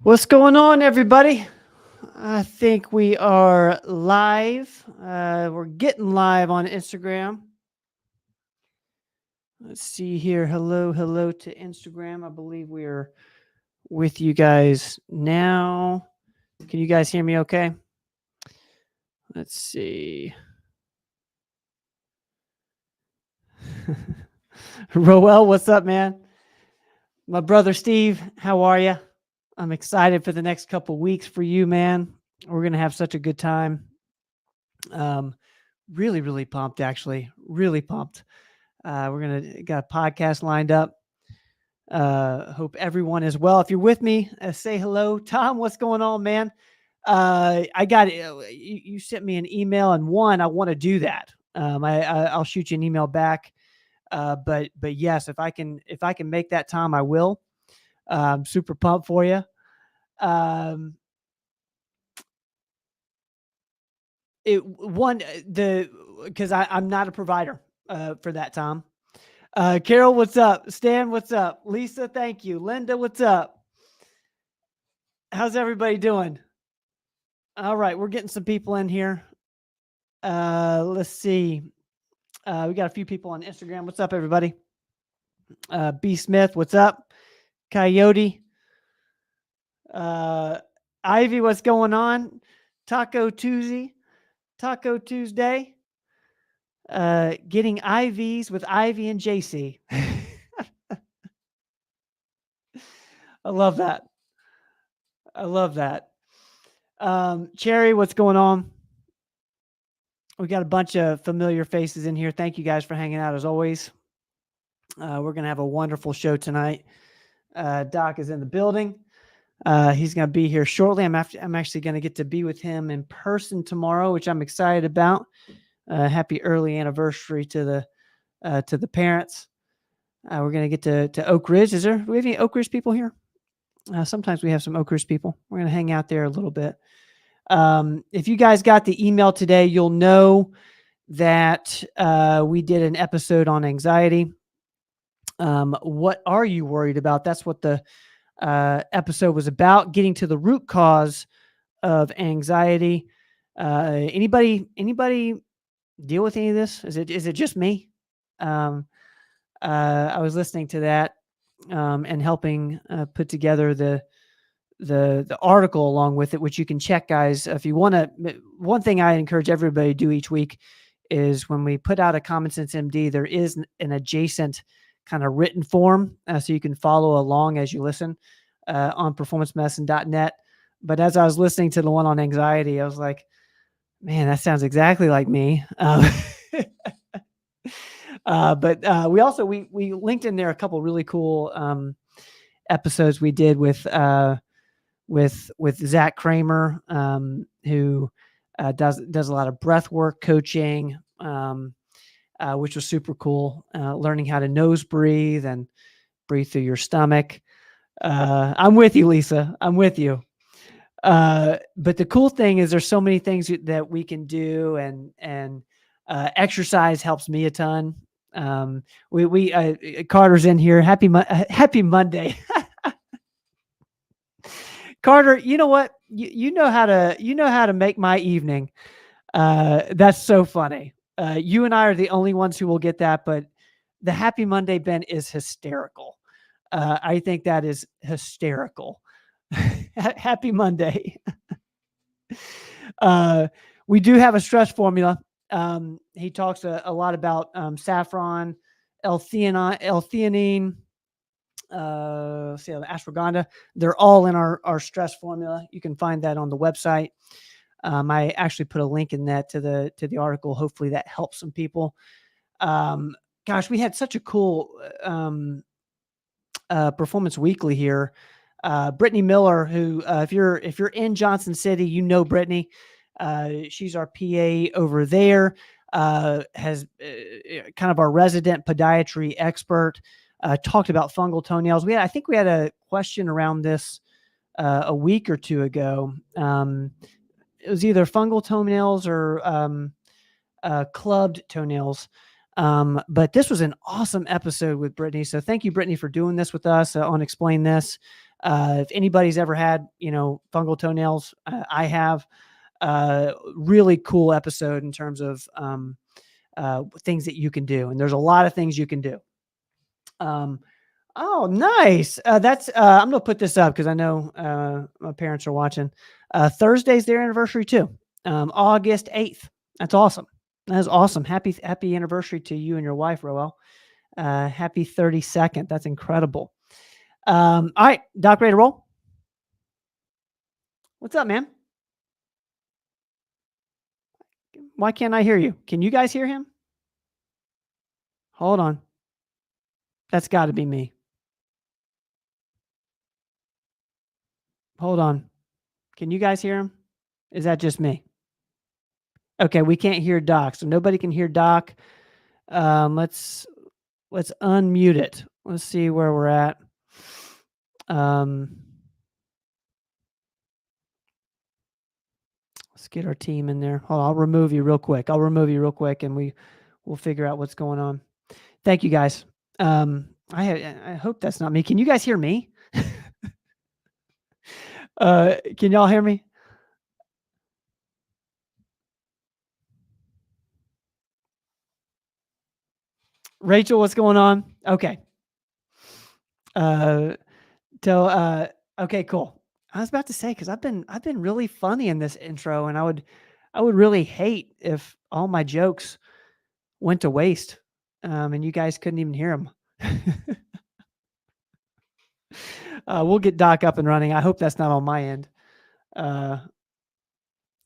What's going on, everybody? I think we are live. We're getting live on Instagram. Let's see here. Hello to Instagram. I believe we are with you guys now. Can you guys hear me okay? Let's see. Roel, what's up, man? My brother Steve, how are you? I'm excited for the next couple weeks for you, man. We're going to have such a good time. Really pumped, actually. Really pumped. We're got a podcast lined up. Hope everyone is well. If you're with me, say hello. Tom, what's going on, man? I got you sent me an email, and I want to do that. I'll shoot you an email back. But yes, if I can make that time, I will. Super pumped for you. Because I'm not a provider for that, Tom. Carol, what's up? Stan, what's up? Lisa, thank you. Linda, what's up? How's everybody doing? All right, we're getting some people in here. Let's see. We got a few people on Instagram. What's up, everybody? B. Smith, what's up? Coyote. Ivy, what's going on? Taco Tuesday. Getting IVs with Ivy and JC. I love that. Cherry, what's going on? We got a bunch of familiar faces in here. Thank you guys for hanging out as always. We're going to have a wonderful show tonight. Doc is in the building. He's going to be here shortly. I'm actually going to get to be with him in person tomorrow, which I'm excited about. Happy early anniversary to the parents. We're going to get to Oak Ridge. Do we have any Oak Ridge people here? Sometimes we have some Oak Ridge people. We're going to hang out there a little bit. If you guys got the email today, you'll know that we did an episode on anxiety. What are you worried about? That's what the episode was about, getting to the root cause of anxiety. Anybody deal with any of this? Is it just me? I was listening to that and helping put together the article along with it, which you can check, guys. If you want to, one thing I encourage everybody to do each week is when we put out a Common Sense MD, there is an adjacent kind of written form so you can follow along as you listen on performancemedicine.net. But as I was listening to the one on anxiety, I was like, man, that sounds exactly like me. But we also we linked in there a couple really cool episodes we did with Zach Kramer, who does a lot of breath work coaching, which was super cool. Learning how to nose breathe and breathe through your stomach. I'm with you, Lisa. I'm with you. But the cool thing is there's so many things that we can do, and exercise helps me a ton. Carter's in here. Happy Monday. Carter, you know what? You know how to make my evening. That's so funny. You and I are the only ones who will get that, but the Happy Monday Ben is hysterical. I think that is hysterical. Happy Monday. We do have a stress formula. He talks a lot about saffron, L-theanine, ashwagandha. They're all in our stress formula. You can find that on the website. I actually put a link in that to the article. Hopefully that helps some people. Gosh, we had such a cool Performance Weekly here. Brittany Miller, who if you're in Johnson City, you know Brittany. She's our PA over there. Has kind of our resident podiatry expert. Talked about fungal toenails. I think we had a question around this a week or two ago. It was either fungal toenails or clubbed toenails. But this was an awesome episode with Brittany. So thank you, Brittany, for doing this with us on Explain This. If anybody's ever had, fungal toenails, I have. Really cool episode in terms of things that you can do. And there's a lot of things you can do. Oh, nice. That's I'm gonna put this up because I know my parents are watching. Thursday's their anniversary too. August 8th. That's awesome. That is awesome. Happy anniversary to you and your wife, Roel. Happy 32nd. That's incredible. All right, Doc, ready to roll? What's up, man? Why can't I hear you? Can you guys hear him? Hold on. That's got to be me. Hold on. Can you guys hear him? Is that just me? Okay, we can't hear Doc, so nobody can hear Doc. Let's unmute it. Let's see where we're at. Let's get our team in there. Hold on, I'll remove you real quick. And we'll figure out what's going on. Thank you, guys. I hope that's not me. Can you guys hear me? Can y'all hear me? Rachel, what's going on? Okay. Okay, cool. I was about to say, because I've been really funny in this intro, and I would really hate if all my jokes went to waste, and you guys couldn't even hear them. We'll get Doc up and running. I hope that's not on my end.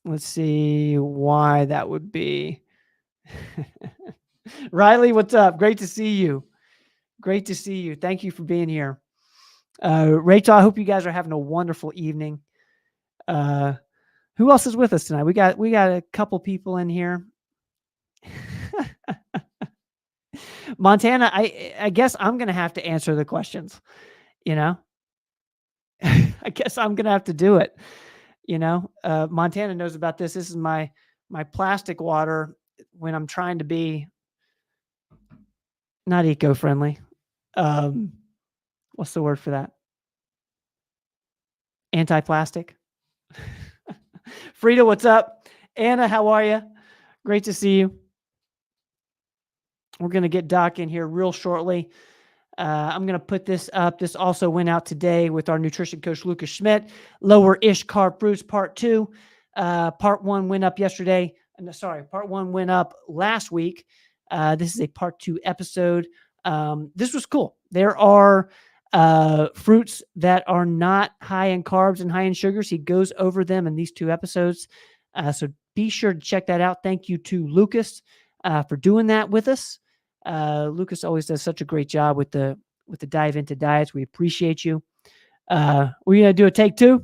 Let's see why that would be. Riley, what's up? Great to see you. Great to see you. Thank you for being here. Rachel, I hope you guys are having a wonderful evening. Who else is with us tonight? We got a couple people in here. Montana, I guess I'm gonna have to answer the questions. I guess I'm gonna have to do it. Montana knows about this. This is my plastic water when I'm trying to be not eco-friendly. What's the word for that? Anti-plastic. Frida, what's up? Anna, how are you? Great to see you. We're going to get Doc in here real shortly. I'm going to put this up. This also went out today with our nutrition coach, Lucas Schmidt. Lower-ish carb fruits, part 2. Part 1 went up yesterday. Part 1 went up last week. This is a part 2 episode. This was cool. There are fruits that are not high in carbs and high in sugars. He goes over them in these 2 episodes. So be sure to check that out. Thank you to Lucas for doing that with us. Lucas always does such a great job with the dive into diets. We appreciate you. We're going to do a take 2.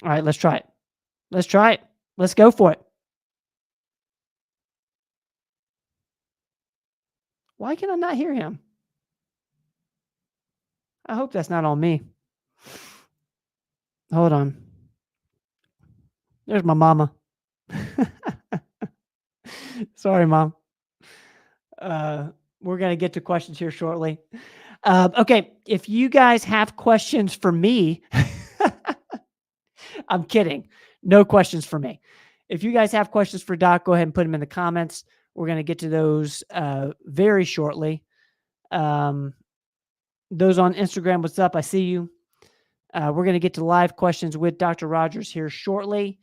All right, let's try it. Let's go for it. Why can I not hear him? I hope that's not on me. Hold on. There's my mama. Sorry, Mom. We're going to get to questions here shortly. Okay, if you guys have questions for me, I'm kidding. No questions for me. If you guys have questions for Doc, go ahead and put them in the comments. We're going to get to those very shortly. Those on Instagram, what's up? I see you. We're going to get to live questions with Dr. Rogers here shortly.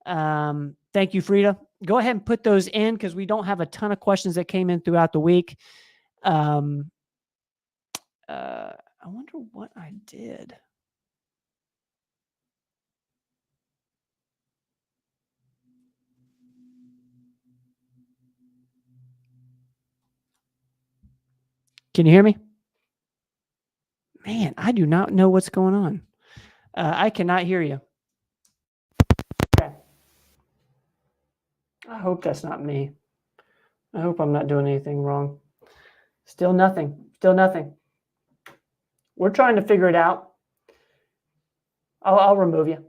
Thank you, Frida. Go ahead and put those in because we don't have a ton of questions that came in throughout the week. I wonder what I did. Can you hear me? Man, I do not know what's going on. I cannot hear you. Okay. I hope that's not me. I hope I'm not doing anything wrong. Still nothing. We're trying to figure it out. I'll remove you.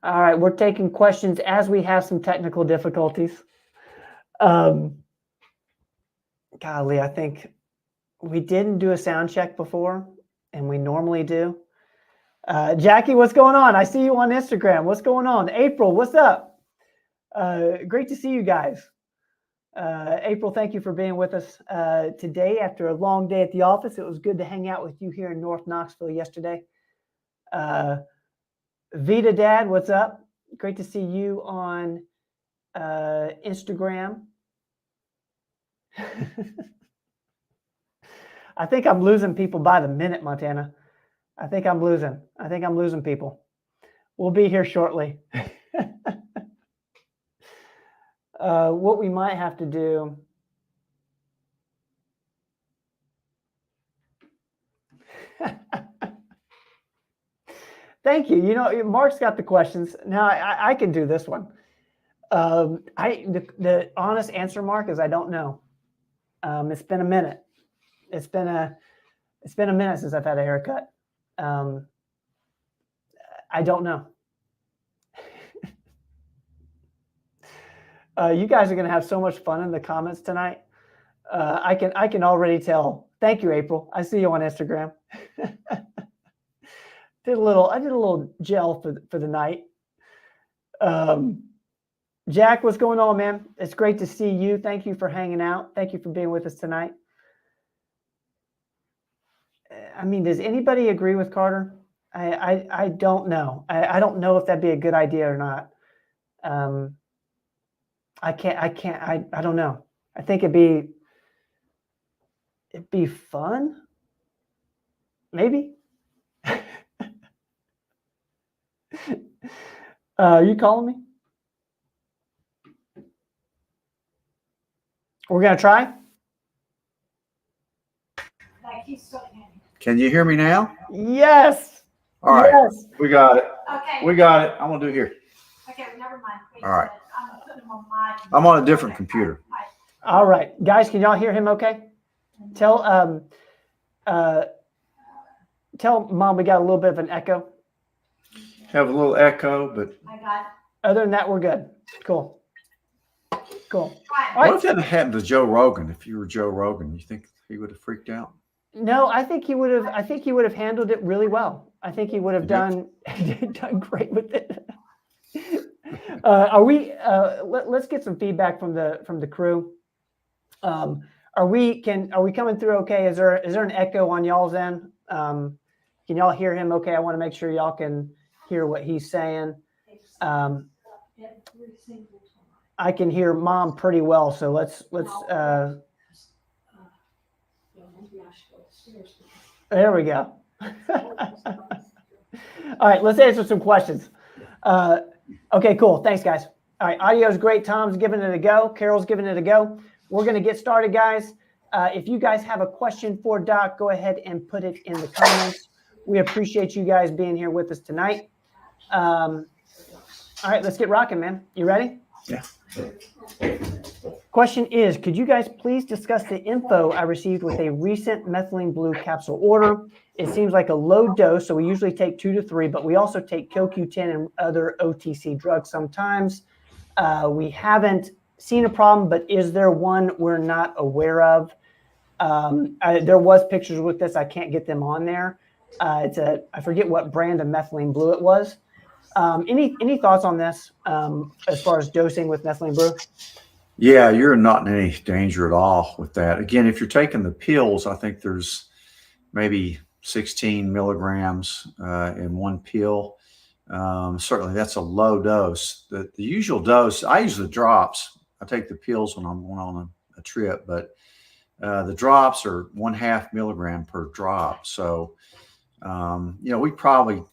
All right, we're taking questions as we have some technical difficulties. golly, I think we didn't do a sound check before, and we normally do. Jackie, what's going on? I see you on Instagram. What's going on? April, what's up? Great to see you guys. April, thank you for being with us today after a long day at the office. It was good to hang out with you here in North Knoxville yesterday. Vita Dad, what's up? Great to see you on Instagram. I think I'm losing people by the minute, Montana. I think I'm losing people. We'll be here shortly. What we might have to do. Thank you. You know, Mark's got the questions. Now I can do this one. The honest answer, Mark, is I don't know. It's been a minute. It's been a minute since I've had a haircut. I don't know. You guys are going to have so much fun in the comments tonight. I can already tell. Thank you, April. I see you on Instagram. I did a little gel for the night. Jack, what's going on, man? It's great to see you. Thank you for hanging out. Thank you for being with us tonight. I mean, does anybody agree with Carter? I don't know. I don't know if that'd be a good idea or not. I don't know. I think it'd be fun. Maybe. You calling me? We're going to try. Can you hear me now? Yes. All right. Yes. We got it. Okay. We got it. I'm going to do here. Okay, well, never mind. Wait, All right. I'm putting them on my. I'm on a different computer. All right. Guys, can y'all hear him okay? Tell Mom we got a little bit of an echo. Have a little echo, but I got. Other than that, we're good. Cool. Cool. Right. what if that happened to Joe Rogan? If you were Joe Rogan, you think he would have freaked out? No, I think he would have handled it really well. I think he would have done great with it. Let's get some feedback from the crew. Are we coming through okay? Is there an echo on y'all's end? Can y'all hear him okay? I want to make sure y'all can hear what he's saying. I can hear Mom pretty well, so let's there we go. All right, let's answer some questions. Okay, cool. Thanks, guys. All right, audio's great. Tom's giving it a go. Carol's giving it a go. We're going to get started, guys. If you guys have a question for Doc, go ahead and put it in the comments. We appreciate you guys being here with us tonight. All right, let's get rocking, man. You ready? Yeah. Question is, could you guys please discuss the info I received with a recent Methylene Blue capsule order? It seems like a low dose, so we usually take 2 to 3, but we also take CoQ10 and other OTC drugs sometimes. We haven't seen a problem, but is there one we're not aware of? There was pictures with this. I can't get them on there. I forget what brand of Methylene Blue it was. Any thoughts on this as far as dosing with Methylene Blue? Yeah, you're not in any danger at all with that. Again, if you're taking the pills, I think there's maybe 16 milligrams in one pill. Certainly, that's a low dose. The usual dose, I use the drops. I take the pills when I'm going on a trip, but the drops are 1/2 milligram per drop. So, we probably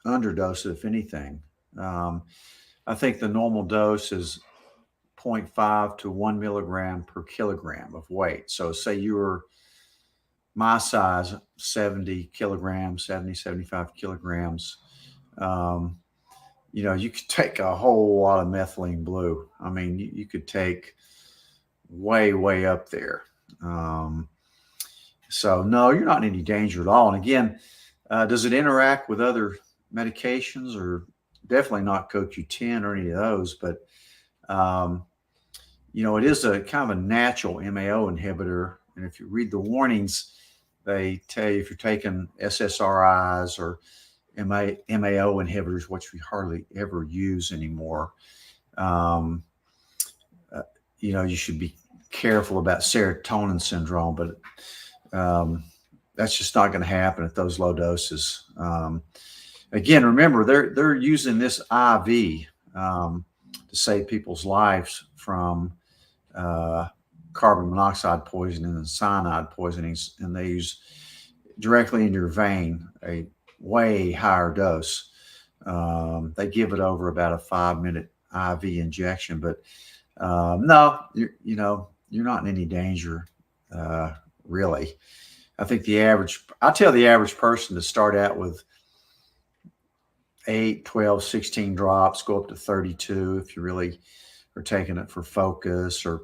underdose it, if anything. I think the normal dose is 0.5 to 1 milligram per kilogram of weight. So say you were my size, 75 kilograms. You could take a whole lot of Methylene Blue. I mean, you could take way up there. So no, you're not in any danger at all. And again, does it interact with other medications? Or definitely not CoQ10 or any of those, but it is a kind of a natural MAO inhibitor. And if you read the warnings, they tell you if you're taking SSRIs or MAO inhibitors, which we hardly ever use anymore, you should be careful about serotonin syndrome, but that's just not going to happen at those low doses. Again, remember, they're using this IV to save people's lives from carbon monoxide poisoning and cyanide poisonings, and they use directly in your vein a way higher dose. They give it over about a 5-minute IV injection, but no, you're not in any danger, really. I think I tell the average person to start out with 8, 12, 16 drops, go up to 32 if you really are taking it for focus or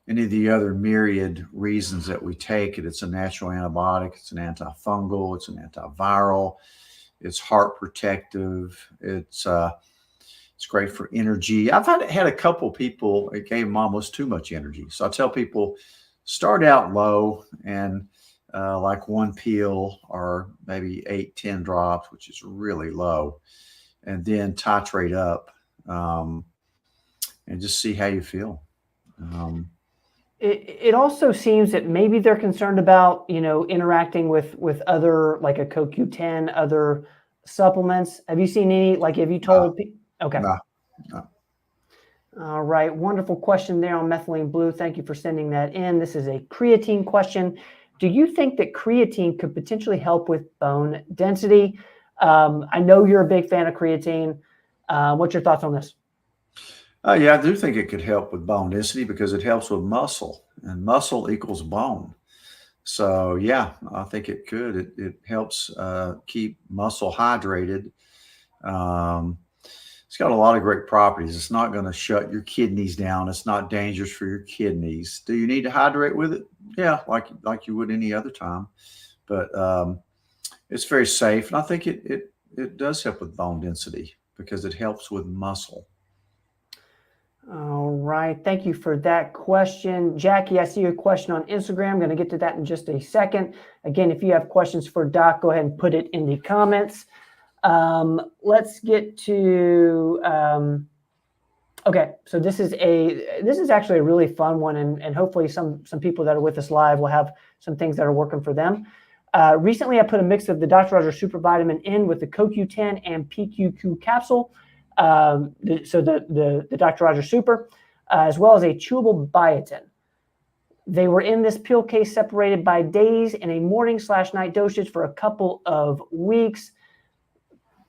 any of the other myriad reasons that we take it. It's a natural antibiotic. It's an antifungal. It's an antiviral. It's heart protective. It's great for energy. I've had a couple people, it gave them almost too much energy. So I tell people, start out low and like 1 pill or maybe 8, 10 drops, which is really low, and then titrate up and just see how you feel. It also seems that maybe they're concerned about, interacting with other, like a CoQ10, other supplements. Have you seen any, have you told people? Okay. No. All right. Wonderful question there on Methylene Blue. Thank you for sending that in. This is a creatine question. Do you think that creatine could potentially help with bone density? I know you're a big fan of creatine. What's your thoughts on this? Yeah, I do think it could help with bone density because it helps with muscle, and muscle equals bone. So yeah, I think it could. It helps keep muscle hydrated. It's got a lot of great properties. It's not going to shut your kidneys down. It's not dangerous for your kidneys. Do you need to hydrate with it? Yeah, like you would any other time. But it's very safe, and I think it does help with bone density because it helps with muscle. All right. Thank you for that question. Jackie, I see your question on Instagram. I'm going to get to that in just a second. Again, if you have questions for Doc, go ahead and put it in the comments. Let's get to, okay. So this is actually a really fun one, and hopefully some people that are with us live will have some things that are working for them. Recently, I put a mix of the Dr. Rogers Super Vitamin in with the CoQ10 and PQQ capsule. So the Dr. Rogers Super, as well as a chewable biotin. They were in this pill case separated by days in a morning/night dosage for a couple of weeks.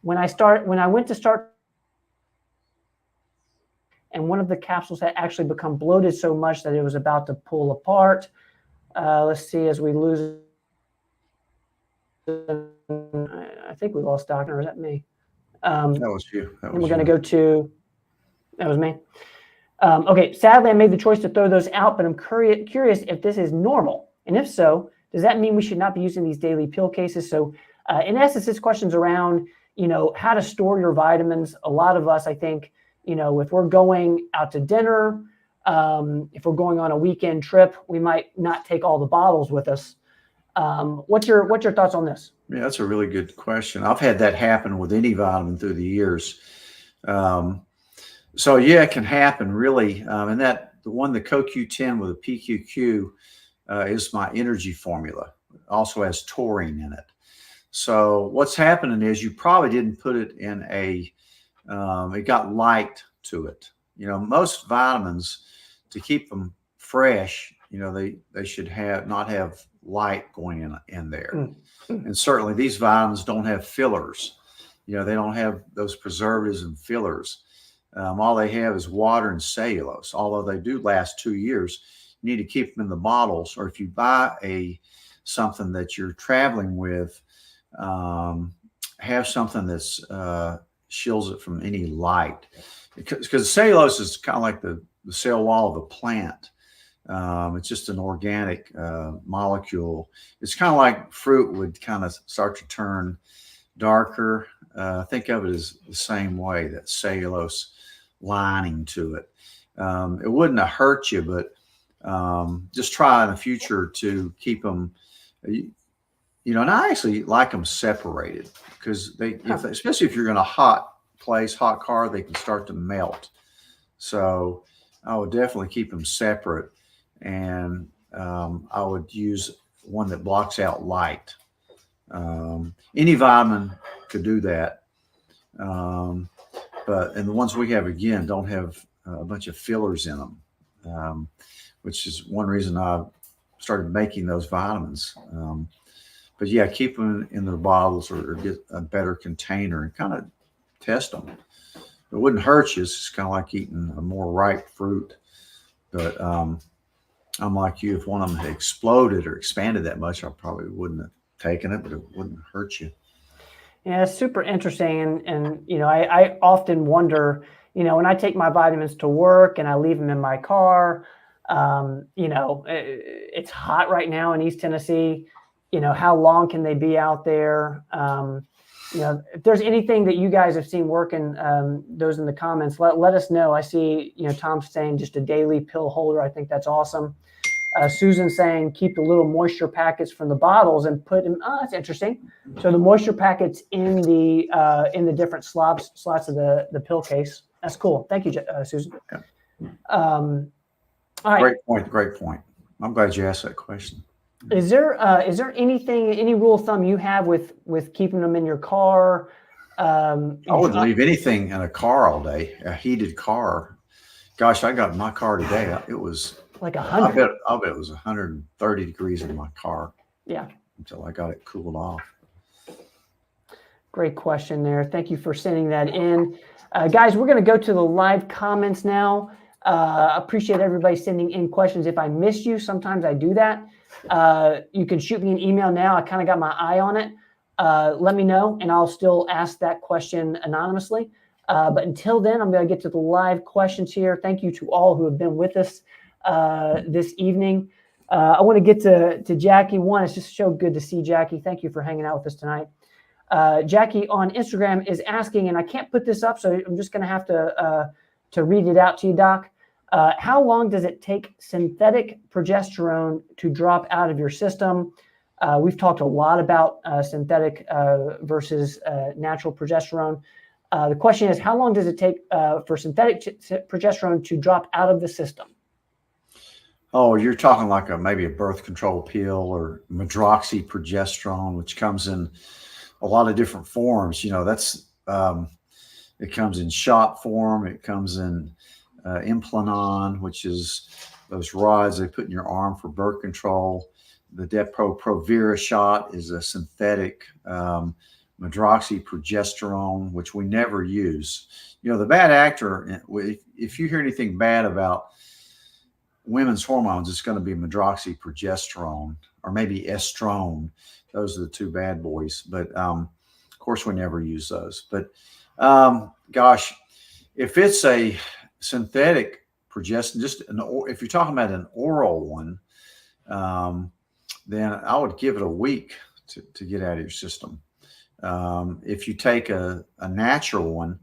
When I went to start, and one of the capsules had actually become bloated so much that it was about to pull apart. Let's see, as we lose, I think we lost Doctor, or is that me? That was you. We're going to go to, that was me. Okay, sadly, I made the choice to throw those out, but I'm curious if this is normal. And if so, does that mean we should not be using these daily pill cases? So in essence, this question's around, how to store your vitamins. A lot of us, I think, if we're going out to dinner, if we're going on a weekend trip, we might not take all the bottles with us. What's your thoughts on this? Yeah, that's a really good question. I've had that happen with any vitamin through the years. So yeah, it can happen really. And the CoQ10 with a PQQ is my energy formula. It also has taurine in it. So what's happening is you probably didn't put it in it got light to it. Most vitamins, to keep them fresh, they should not have light going in there. And certainly these vitamins don't have fillers. They don't have those preservatives and fillers. All they have is water and cellulose. Although they do last 2 years, you need to keep them in the bottles, or if you buy something that you're traveling with, have something that's shields it from any light, because cellulose is kind of like the cell wall of a plant. It's just an organic molecule. It's kind of like fruit would kind of start to turn darker. Think of it as the same way, that cellulose lining to it. It wouldn't have hurt you, but just try in the future to keep them, and I actually like them separated because especially if you're in a hot place, hot car, they can start to melt. So I would definitely keep them separate, and I would use one that blocks out light. Any vitamin could do that. And the ones we have, again, don't have a bunch of fillers in them, which is one reason I started making those vitamins. But yeah, keep them in their bottles or get a better container and kind of test them. It wouldn't hurt you. It's just kind of like eating a more ripe fruit. But I'm like you. If one of them had exploded or expanded that much, I probably wouldn't have taken it, but it wouldn't hurt you. Yeah, it's super interesting. And I often wonder, when I take my vitamins to work and I leave them in my car, it's hot right now in East Tennessee. How long can they be out there? If there's anything that you guys have seen working, those in the comments, let us know. I see, Tom's saying just a daily pill holder. I think that's awesome. Susan saying keep the little moisture packets from the bottles and put them. Oh, that's interesting. So the moisture packets in the different slots of the pill case. That's cool. Thank you, Susan. All right. Great point. I'm glad you asked that question. Is there any rule of thumb you have with keeping them in your car? I wouldn't leave anything in a car all day. A heated car. Gosh, I got in my car today. It was like 100. I bet it was 130 degrees in my car. Yeah. Until I got it cooled off. Great question there. Thank you for sending that in. Guys, we're going to go to the live comments now. Appreciate everybody sending in questions. If I missed you, sometimes I do that. You can shoot me an email now. I kind of got my eye on it. Let me know, and I'll still ask that question anonymously. But until then, I'm going to get to the live questions here. Thank you to all who have been with us this evening. I want to get to Jackie. One, it's just so good to see Jackie. Thank you for hanging out with us tonight. Jackie on Instagram is asking, and I can't put this up, so I'm just going to have to read it out to you, Doc. How long does it take synthetic progesterone to drop out of your system? We've talked a lot about synthetic versus natural progesterone. The question is, how long does it take for synthetic progesterone to drop out of the system? Oh, you're talking like maybe a birth control pill or medroxyprogesterone, which comes in a lot of different forms. That's it comes in shot form. It comes in Implanon, which is those rods they put in your arm for birth control. The Depo-Provera shot is a synthetic medroxyprogesterone, which we never use. The bad actor, if you hear anything bad about women's hormones, it's going to be medroxyprogesterone or maybe estrone. Those are the two bad boys. But of course, we never use those. But gosh, if it's a synthetic progesterone, if you're talking about an oral one, then I would give it a week to get out of your system. If you take a natural one,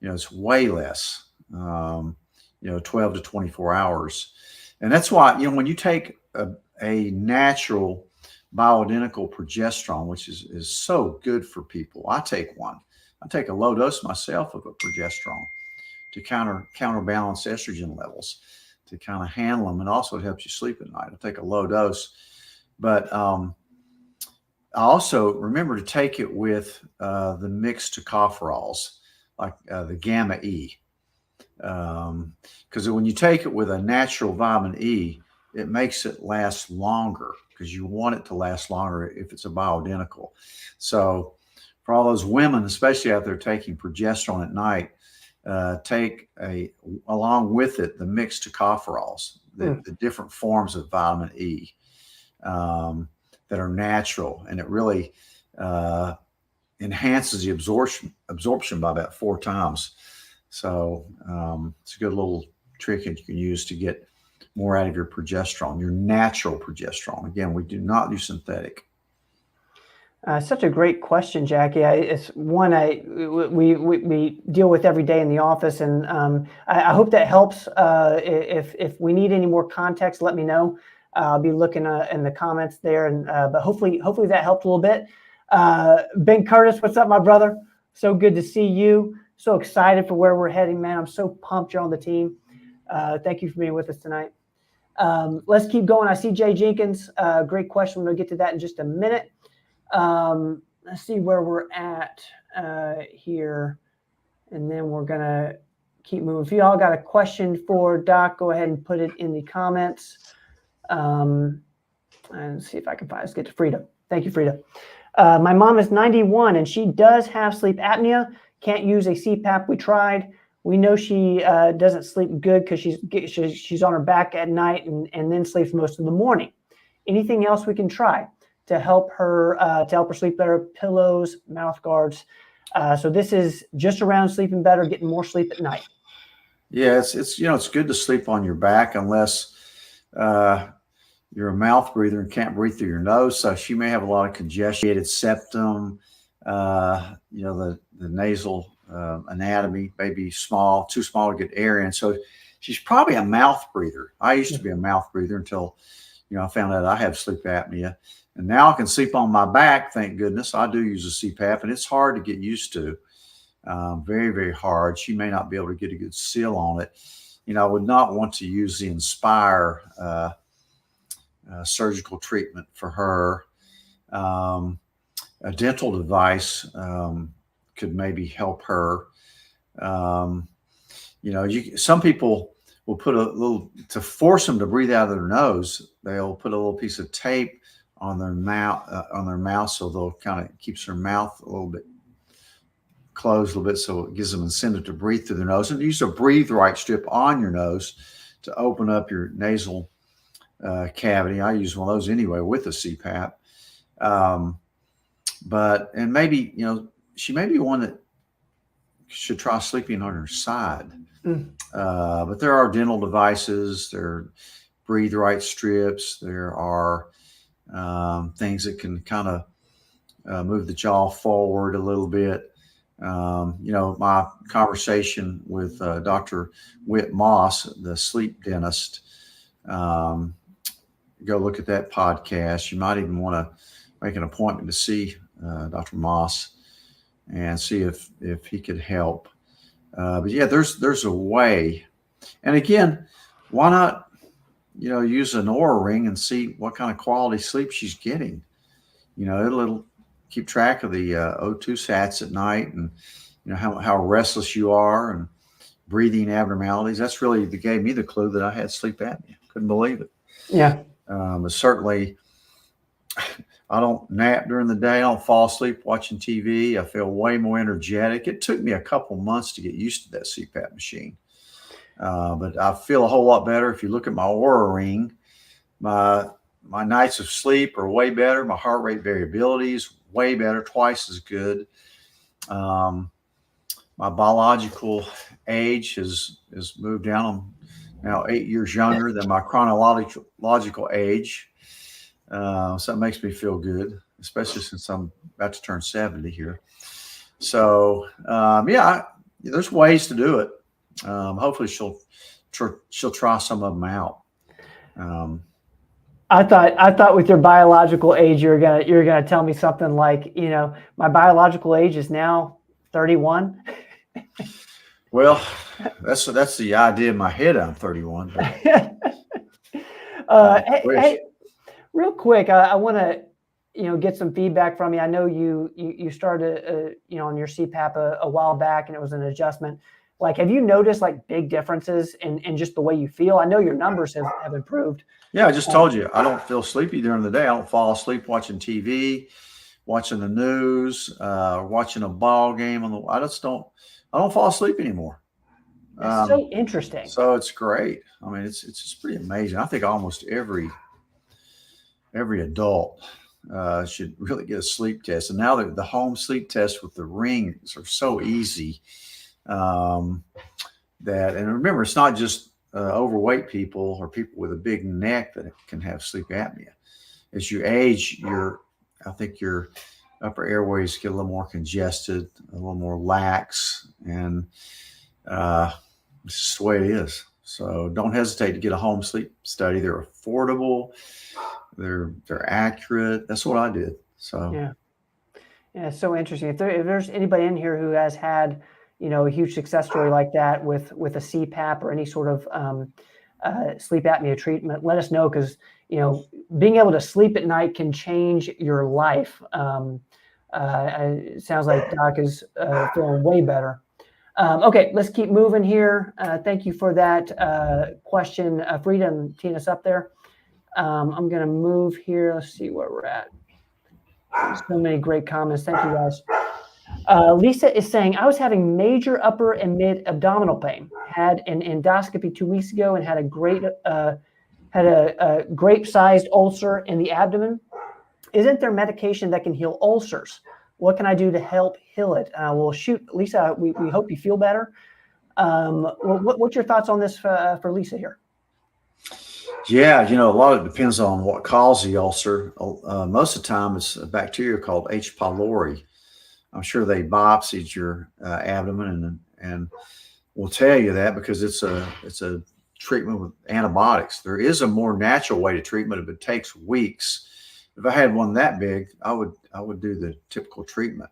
it's way less, 12 to 24 hours. And that's why, when you take a natural bioidentical progesterone, which is so good for people. I take one. I take a low dose myself of a progesterone to counterbalance estrogen levels, to kind of handle them. And also it helps you sleep at night. I take a low dose. But I also remember to take it with the mixed tocopherols, like the gamma E. Because when you take it with a natural vitamin E, it makes it last longer, because you want it to last longer if it's a bioidentical. So for all those women, especially out there taking progesterone at night, take along with it the mixed tocopherols, the different forms of vitamin E that are natural, and it really enhances the absorption by about 4 times. So it's a good little trick that you can use to get more out of your progesterone, your natural progesterone. Again, we do not do synthetic. Such a great question, Jackie. It's one we deal with every day in the office, and I hope that helps. If we need any more context, let me know. I'll be looking in the comments there, and but hopefully that helped a little bit. Ben Curtis, what's up, my brother? So good to see you. So excited for where we're heading, man. I'm so pumped you're on the team. Thank you for being with us tonight. Let's keep going. I see Jay Jenkins. Great question. We'll get to that in just a minute. Let's see where we're at here, and then we're gonna keep moving. If you all got a question for Doc, go ahead and put it in the comments. And see if I can find. Let's get to Frida. Thank you, Frida. My mom is 91 and she does have sleep apnea. Can't use a CPAP. We tried. We know she doesn't sleep good because she's on her back at night and then sleeps most of the morning. Anything else we can try to help her sleep better? Pillows, mouth guards. So this is just around sleeping better, getting more sleep at night. Yeah, it's good to sleep on your back unless you're a mouth breather and can't breathe through your nose. So she may have a lot of congested septum. The nasal anatomy may be small, too small to get air in. So she's probably a mouth breather. I used to be a mouth breather until I found out I have sleep apnea. And now I can sleep on my back, thank goodness. I do use a CPAP, and it's hard to get used to. Very, very hard. She may not be able to get a good seal on it. I would not want to use the Inspire surgical treatment for her. A dental device could maybe help her. Some people will put a little, to force them to breathe out of their nose, they'll put a little piece of tape on their mouth, so they'll kind of keeps their mouth a little bit closed a little bit, so it gives them incentive to breathe through their nose. And use a Breathe Right strip on your nose to open up your nasal cavity. I use one of those anyway with a CPAP. And maybe, she may be one that should try sleeping on her side. But there are dental devices, there are Breathe Right strips, there are things that can kind of move the jaw forward a little bit. My conversation with Dr. Whit Moss, the sleep dentist, go look at that podcast. You might even want to make an appointment to see Dr. Moss and see if he could help. But yeah, there's a way. And again, why not, use an Oura ring and see what kind of quality sleep she's getting. It'll keep track of the O2 sats at night, and how restless you are, and breathing abnormalities. That's really gave me the clue that I had sleep apnea. Couldn't believe it. Yeah. But certainly, I don't nap during the day. I don't fall asleep watching TV. I feel way more energetic. It took me a couple months to get used to that CPAP machine. But I feel a whole lot better. If you look at my Oura ring, my nights of sleep are way better. My heart rate variability is way better, twice as good. My biological age has moved down. I'm now 8 years younger than my chronological age. So that makes me feel good, especially since I'm about to turn 70 here. So, there's ways to do it. Hopefully she'll try some of them out. I thought with your biological age, you're gonna tell me something like, my biological age is now 31. Well, that's the idea in my head. I'm 31. Hey, real quick, I want to, get some feedback from you. I know you started, on your CPAP a while back, and it was an adjustment. Like, have you noticed big differences in just the way you feel? I know your numbers have improved. Yeah, I just told you, I don't feel sleepy during the day. I don't fall asleep watching TV, watching the news, watching a ball game I don't fall asleep anymore. That's so interesting. So it's great. I mean, it's just pretty amazing. I think almost every adult should really get a sleep test. And now the home sleep tests with the rings are so easy. And remember, it's not just overweight people or people with a big neck that can have sleep apnea. As you age, I think your upper airways get a little more congested, a little more lax, and it's just the way it is. So don't hesitate to get a home sleep study. They're affordable. They're accurate. That's what I did. So Yeah. Yeah, it's so interesting. If there's anybody in here who has had, a huge success story like that with a CPAP or any sort of sleep apnea treatment, let us know, because being able to sleep at night can change your life. It sounds like Doc is feeling way better. Okay, let's keep moving here. Thank you for that question, Frida, teeing us up there. I'm going to move here. Let's see where we're at. So many great comments. Thank you, guys. Lisa is saying, I was having major upper and mid abdominal pain. Had an endoscopy 2 weeks ago and had a grape-sized ulcer in the abdomen. Isn't there medication that can heal ulcers? What can I do to help heal it? Well, shoot, Lisa, we hope you feel better. What's your thoughts on this for Lisa here? yeah, a lot of it depends on what caused the ulcer. Most of the time, it's a bacteria called H. pylori. I'm sure they biopsied your abdomen and will tell you that, because it's a treatment with antibiotics. There is a more natural way to treatment if it takes weeks. If I had one that big, I would do the typical treatment,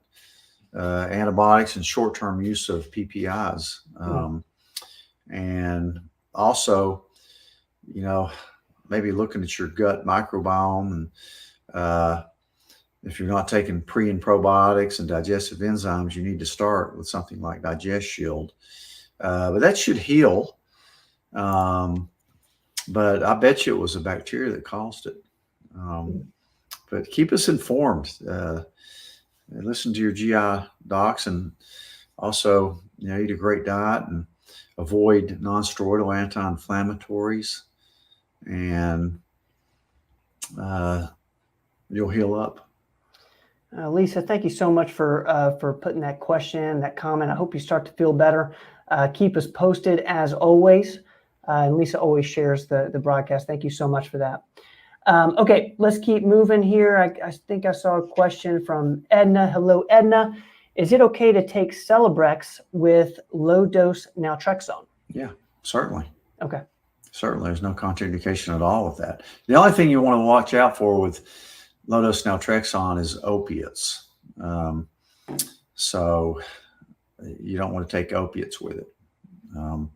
antibiotics and short-term use of PPIs, and also, maybe looking at your gut microbiome, and if you're not taking pre and probiotics and digestive enzymes, you need to start with something like Digest Shield. But that should heal. But I bet you it was a bacteria that caused it. But keep us informed. Listen to your GI docs, and also, eat a great diet and avoid non-steroidal anti-inflammatories, and you'll heal up. Lisa, thank you so much for putting that question, that comment. I hope you start to feel better. Keep us posted as always. And Lisa always shares the broadcast. Thank you so much for that. Okay, let's keep moving here. I think I saw a question from Edna. Hello, Edna. Is it okay to take Celebrex with low-dose naltrexone? Yeah, certainly. Okay. Certainly. There's no contraindication at all with that. The only thing you want to watch out for with low-dose naltrexone is opiates. So you don't want to take opiates with it. And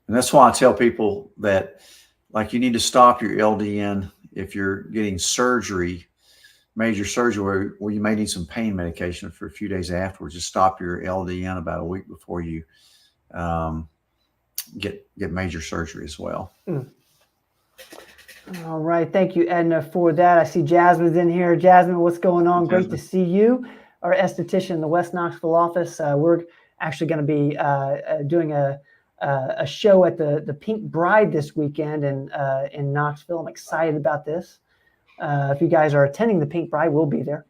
that's why I tell people that, like, you need to stop your LDN if you're getting surgery, major surgery, where you may need some pain medication for a few days afterwards. Just stop your LDN about a week before you get major surgery as well. All right. Thank you, Edna, for that. I see Jasmine's in here. Jasmine, what's going on? Jasmine. Great to see you. Our esthetician in the West Knoxville office. We're actually going to be doing a show at the Pink Bride this weekend in Knoxville. I'm excited about this. If you guys are attending the Pink Bride, we'll be there.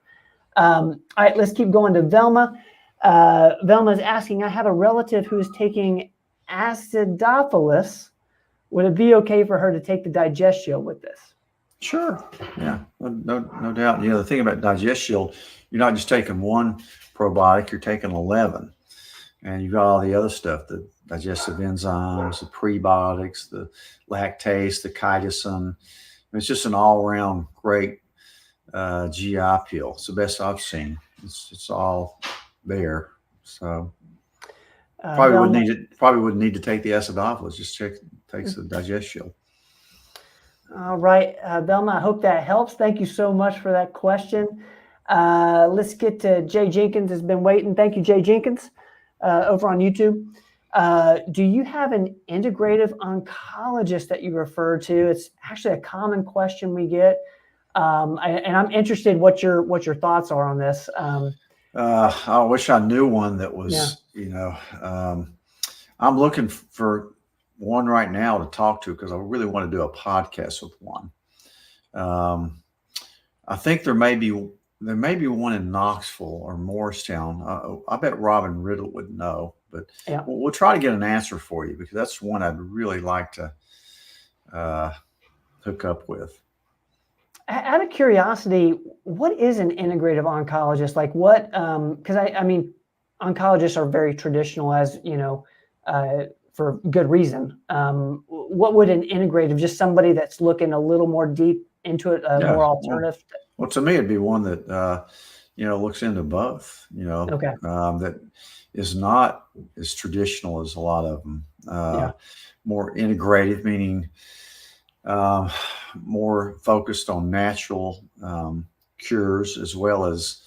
All right, let's keep going to Velma. Velma is asking, I have a relative who is taking Acidophilus. Would it be okay for her to take the Digest Shield with this? Sure. Yeah, no doubt. The thing about Digest Shield, you're not just taking one probiotic, you're taking 11. And you've got all the other stuff, the digestive enzymes, the prebiotics, the lactase, the chitosan. It's just an all-around great GI pill. It's the best I've seen. It's all there. So probably wouldn't need to take the Acidophilus. Just takes the Digest Shield. All right, Velma, I hope that helps. Thank you so much for that question. Let's get to Jay Jenkins has been waiting. Thank you, Jay Jenkins, over on YouTube. Do you have an integrative oncologist that you refer to? It's actually a common question we get. And I'm interested what your thoughts are on this. I wish I knew one that was, I'm looking for one right now to talk to, because I really want to do a podcast with one. I think there may be one in Knoxville or Morristown. I bet Robin Riddle would know, but we'll try to get an answer for you, because that's one I'd really like to hook up with. Out of curiosity, what is an integrative oncologist? Like what, because I mean, oncologists are very traditional, as you know, for good reason. What would an integrative, just somebody that's looking a little more deep into it, more alternative? Well, to me, it'd be one that, looks into both, Okay. that is not as traditional as a lot of them. More integrative, meaning more focused on natural cures as well as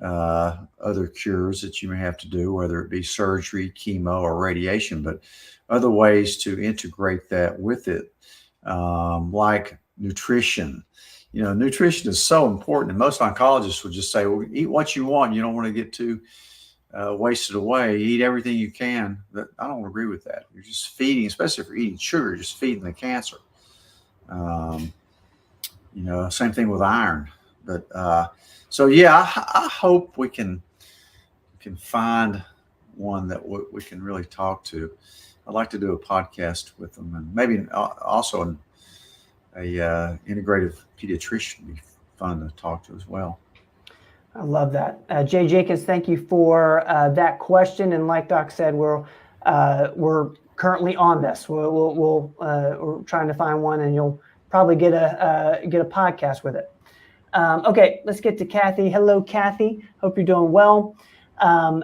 other cures that you may have to do, whether it be surgery, chemo, or radiation, but other ways to integrate that with it, like nutrition. Nutrition is so important, and most oncologists would just say, well, eat what you want. You don't want to get too wasted away. Eat everything you can. But I don't agree with that. You're just feeding, especially if you're eating sugar, you're just feeding the cancer. Same thing with iron. But so yeah, I hope we can find one that we can really talk to. I'd like to do a podcast with them, and maybe also a integrative pediatrician would be fun to talk to as well. I love that. Jay Jenkins, thank you for that question. And like Doc said, we're currently on this. We're trying to find one, and you'll probably get a podcast with it. Okay, let's get to Kathy. Hello, Kathy. Hope you're doing well.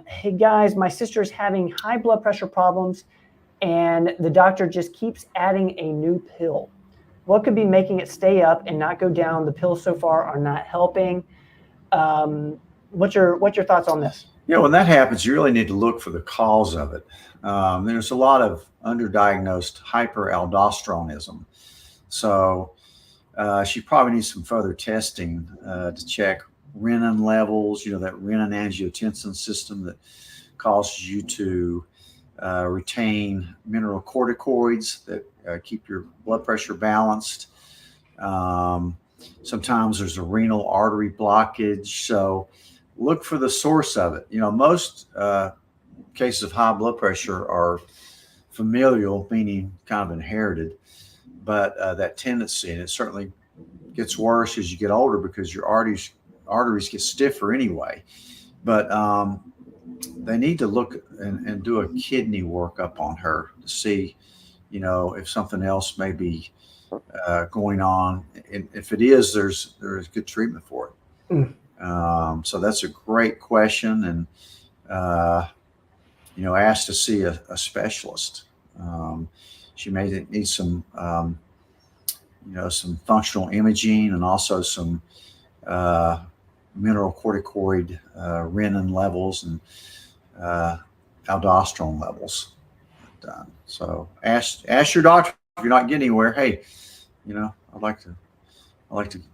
Hey guys, my sister's having high blood pressure problems, and the doctor just keeps adding a new pill. What could be making it stay up and not go down? The pills so far are not helping. What's your thoughts on this? When that happens, you really need to look for the cause of it. There's a lot of underdiagnosed hyperaldosteronism. So she probably needs some further testing to check renin levels, that renin-angiotensin system that causes you to retain mineralocorticoids that keep your blood pressure balanced. Sometimes there's a renal artery blockage. So look for the source of it. Most cases of high blood pressure are familial, meaning kind of inherited, but that tendency, and it certainly gets worse as you get older because your arteries get stiffer anyway. But they need to look and do a kidney workup on her to see, if something else may be going on. And if it is, there's good treatment for it. So that's a great question, and ask to see a specialist. She may need some some functional imaging, and also some mineralocorticoid renin levels and aldosterone levels done. So ask your doctor if you're not getting anywhere. Hey, I'd like to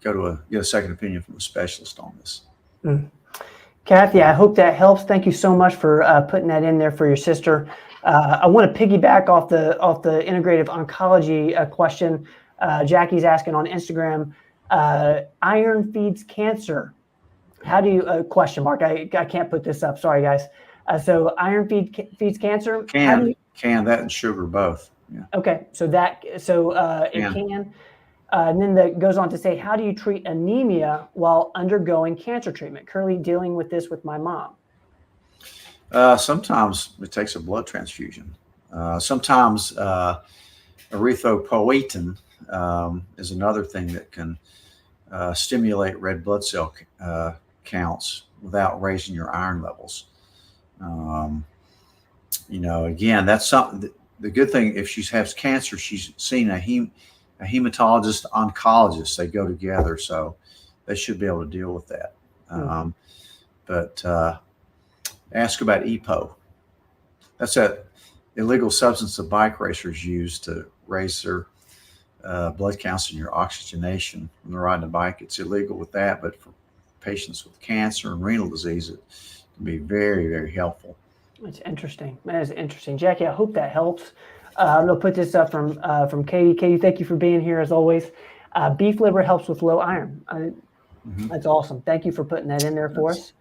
go get a second opinion from a specialist on this. Kathy, I hope that helps. Thank you so much for putting that in there for your sister. I want to piggyback off the integrative oncology question. Jackie's asking on Instagram, iron feeds cancer. How do you, question mark, I can't put this up. Sorry, guys. So iron feeds cancer? Can that and sugar both. Yeah. Okay. So it can. And then that goes on to say, how do you treat anemia while undergoing cancer treatment? Currently dealing with this with my mom. Sometimes it takes a blood transfusion. Sometimes erythropoietin is another thing that can stimulate red blood cell counts without raising your iron levels. Again, that's something. The good thing, if she has cancer, she's seen a hematologist, oncologist. They go together, so they should be able to deal with that. But ask about EPO. That's that illegal substance that bike racers use to raise their blood counts and your oxygenation when they're riding a bike. It's illegal with that, but for patients with cancer and renal disease, it can be very, very helpful. That's interesting. That is interesting. Jackie, I hope that helps. I'm going to put this up from Katie. Katie, thank you for being here as always. Beef liver helps with low iron. That's awesome. Thank you for putting that in there for us.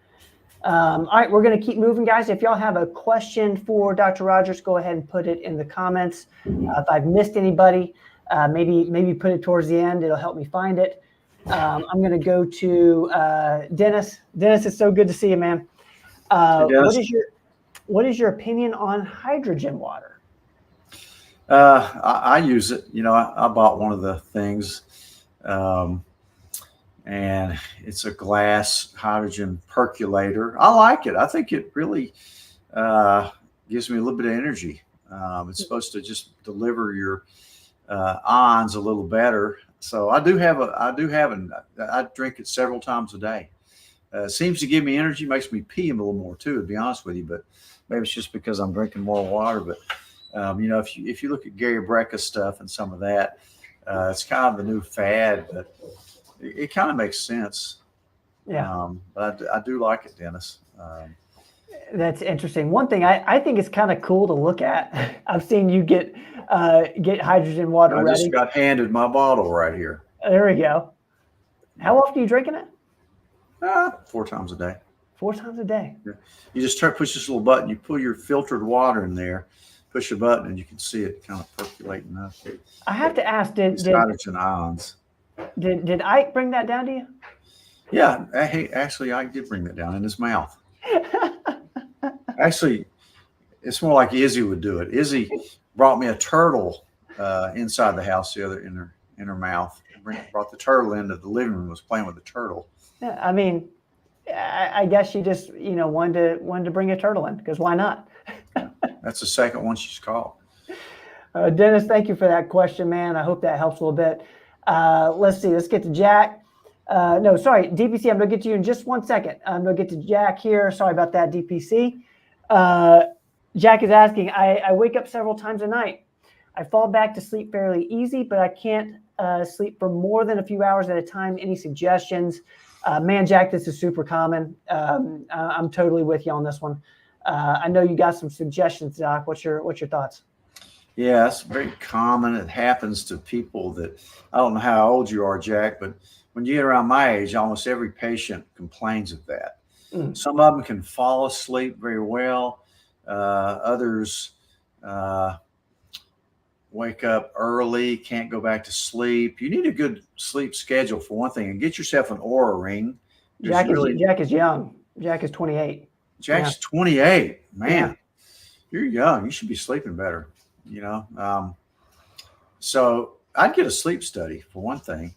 All right, we're going to keep moving, guys. If y'all have a question for Dr. Rogers, go ahead and put it in the comments. If I've missed anybody, maybe put it towards the end. It'll help me find it. I'm going to go to Dennis. Dennis, it's so good to see you, man. Hey, Dennis. What is your opinion on hydrogen water? I use it. I bought one of the things, and it's a glass hydrogen percolator. I like it. I think it really gives me a little bit of energy. It's supposed to just deliver your ions a little better. So I drink it several times a day. It seems to give me energy, makes me pee a little more too, to be honest with you. But maybe it's just because I'm drinking more water. But if you look at Gary Brecka's stuff and some of that, it's kind of the new fad, but it kind of makes sense. Yeah. But I do like it, Dennis. That's interesting. One thing I think is kind of cool to look at. I've seen you get hydrogen water I ready. just got handed my bottle right here. There we go. How often are you drinking it? 4 times a day. 4 times a day. You just push this little button. You pull your filtered water in there, push a button, and you can see it kind of percolating up. I have to ask, did hydrogen ions. Did Ike bring that down to you? Yeah, hey, actually, Ike did bring that down in his mouth. Actually, it's more like Izzy would do it. Izzy brought me a turtle inside the house the other in her mouth. Brought the turtle into the living room. Was playing with the turtle. Yeah, I mean, I guess she just wanted to bring a turtle in, because why not? That's the second one she's caught. Dennis, thank you for that question, man. I hope that helps a little bit. Let's see. Let's get to Jack. No, sorry, DPC. I'm going to get to you in just 1 second. I'm going to get to Jack here. Sorry about that, DPC. Jack is asking, I wake up several times a night. I fall back to sleep fairly easy, but I can't sleep for more than a few hours at a time. Any suggestions? Man, Jack, this is super common. I'm totally with you on this one. I know you got some suggestions, Doc. What's your thoughts? Yeah, it's very common. It happens to people that, I don't know how old you are, Jack, but when you get around my age, almost every patient complains of that. Some of them can fall asleep very well. Others wake up early, can't go back to sleep. You need a good sleep schedule for one thing, and get yourself an Oura ring. Jack is young. Jack is 28. Jack's 28. Man, you're young. You should be sleeping better. So I'd get a sleep study for one thing.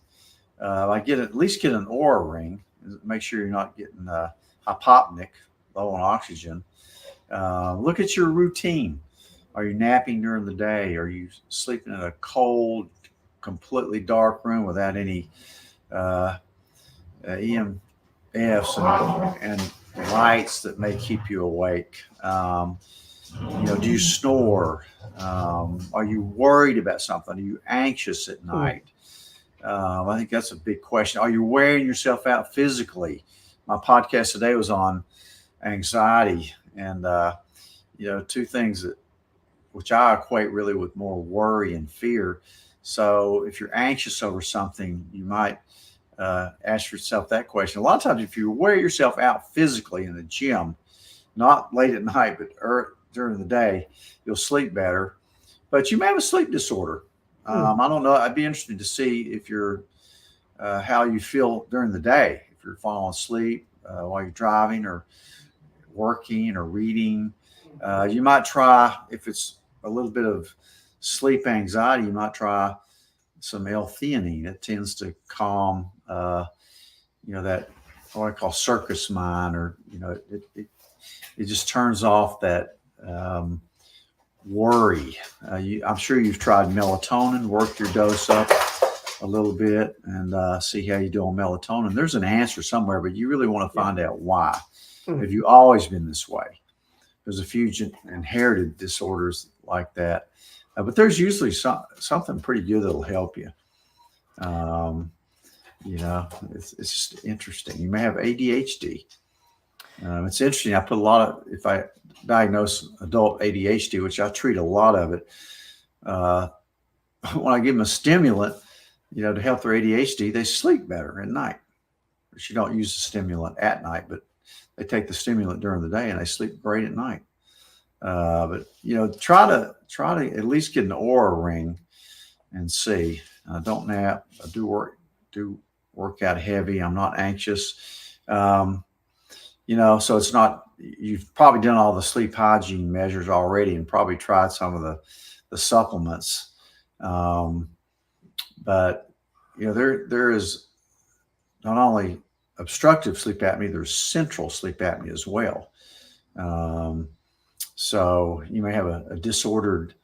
I at least get an Oura ring. Make sure you're not getting hypopneic, low on oxygen. Look at your routine. Are you napping during the day? Are you sleeping in a cold, completely dark room without any EMFs and lights that may keep you awake? Do you snore? Are you worried about something? Are you anxious at night? I think that's a big question. Are you wearing yourself out physically? My podcast today was on anxiety, and two things which I equate really with more worry and fear. So if you're anxious over something, you might ask yourself that question. A lot of times, if you wear yourself out physically in the gym, not late at night, but during the day, you'll sleep better. But you may have a sleep disorder. I don't know. I'd be interested to see if you're how you feel during the day. If you're falling asleep while you're driving or working or reading, you might try, if it's a little bit of sleep anxiety, you might try some L-theanine. It tends to calm, that what I call circus mind, or it just turns off that worry. I'm sure you've tried melatonin. Work your dose up a little bit and see how you do on melatonin. There's an answer somewhere, but you really want to find out why. Have you always been this way? There's a few inherited disorders like that, but there's usually something pretty good that'll help you. It's just interesting. You may have ADHD. It's interesting. I put if I diagnose adult ADHD, which I treat a lot of it, when I give them a stimulant, to help their ADHD, they sleep better at night. You don't use the stimulant at night, but they take the stimulant during the day and they sleep great at night. But try to at least get an Oura ring and see. Don't nap. Do work out heavy. I'm not anxious. So it's not, you've probably done all the sleep hygiene measures already and probably tried some of the supplements. But there is not only obstructive sleep apnea, there's central sleep apnea as well. So you may have a disordered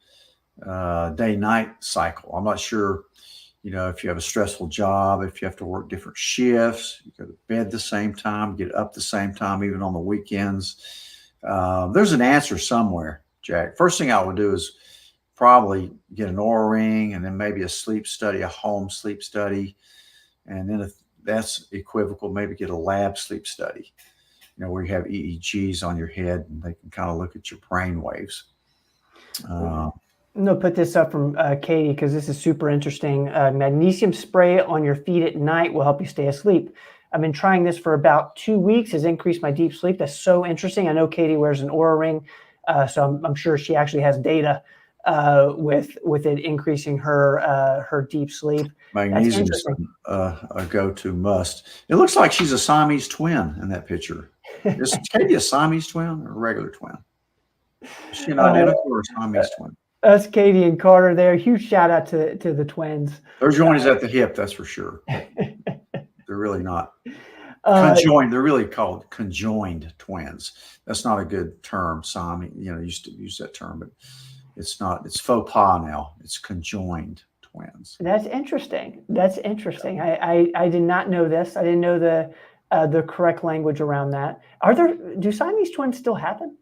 day-night cycle. I'm not sure, if you have a stressful job, if you have to work different shifts, you go to bed the same time, get up the same time, even on the weekends. There's an answer somewhere, Jack. First thing I would do is probably get an Oura ring and then maybe a sleep study, a home sleep study. And then if that's equivocal, maybe get a lab sleep study, where you have EEGs on your head and they can kind of look at your brain waves. I'm going to put this up from Katie because this is super interesting. Magnesium spray on your feet at night will help you stay asleep. I've been trying this for about 2 weeks, has increased my deep sleep. That's so interesting. I know Katie wears an Oura ring, so I'm sure she actually has data with it increasing her deep sleep. Magnesium is a go-to must. It looks like she's a Siamese twin in that picture. Is Katie a Siamese twin or a regular twin? Is she an identical or a Siamese twin? That's Katie and Carter there. Huge shout out to the twins. Their joint is at the hip, that's for sure. They're really not conjoined. They're really called conjoined twins. That's not a good term. Siamese, used to use that term, but it's not. It's faux pas now. It's conjoined twins. That's interesting. I did not know this. I didn't know the correct language around that. Do Siamese twins still happen?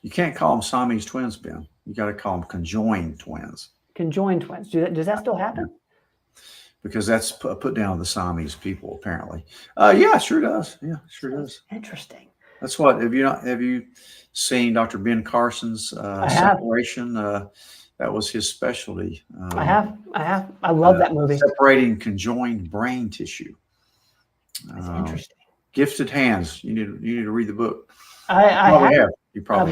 You can't call them Siamese twins, Ben. You got to call them conjoined twins. Conjoined twins. Does that still happen? Because that's put down to the Siamese people, apparently. Yeah, sure does. Yeah, sure does. Interesting. That's what. Have you seen Dr. Ben Carson's separation? That was his specialty. I have. I love that movie. Separating conjoined brain tissue. That's interesting. Gifted Hands. You need to read the book. I've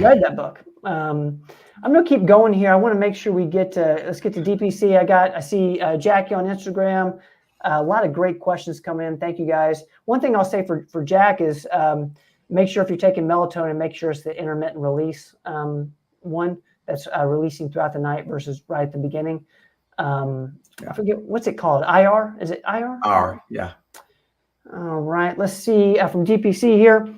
read that book. I'm going to keep going here. I want to make sure we let's get to DPC. I see Jackie on Instagram. A lot of great questions coming in. Thank you guys. One thing I'll say for Jack is make sure if you're taking melatonin, make sure it's the intermittent release one that's releasing throughout the night versus right at the beginning. I forget, what's it called? IR? Is it IR? IR, yeah. All right. Let's see from DPC here.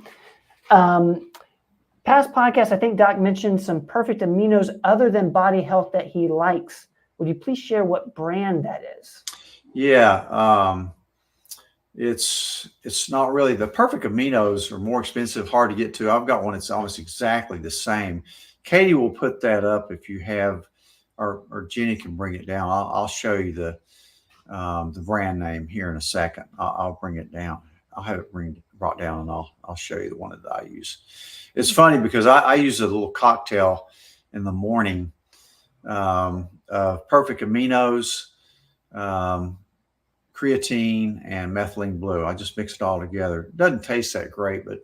Past podcast, I think Doc mentioned some perfect aminos other than Body Health that he likes. Would you please share what brand that is? Yeah, it's not really. The perfect aminos are more expensive, hard to get to. I've got one that's almost exactly the same. Katie will put that up if you have, or Jenny can bring it down. I'll show you the brand name here in a second. I'll bring it down. I'll have it brought down, and I'll show you the one that I use. It's funny because I use a little cocktail in the morning of perfect aminos, creatine, and methylene blue. I just mix it all together. It doesn't taste that great, but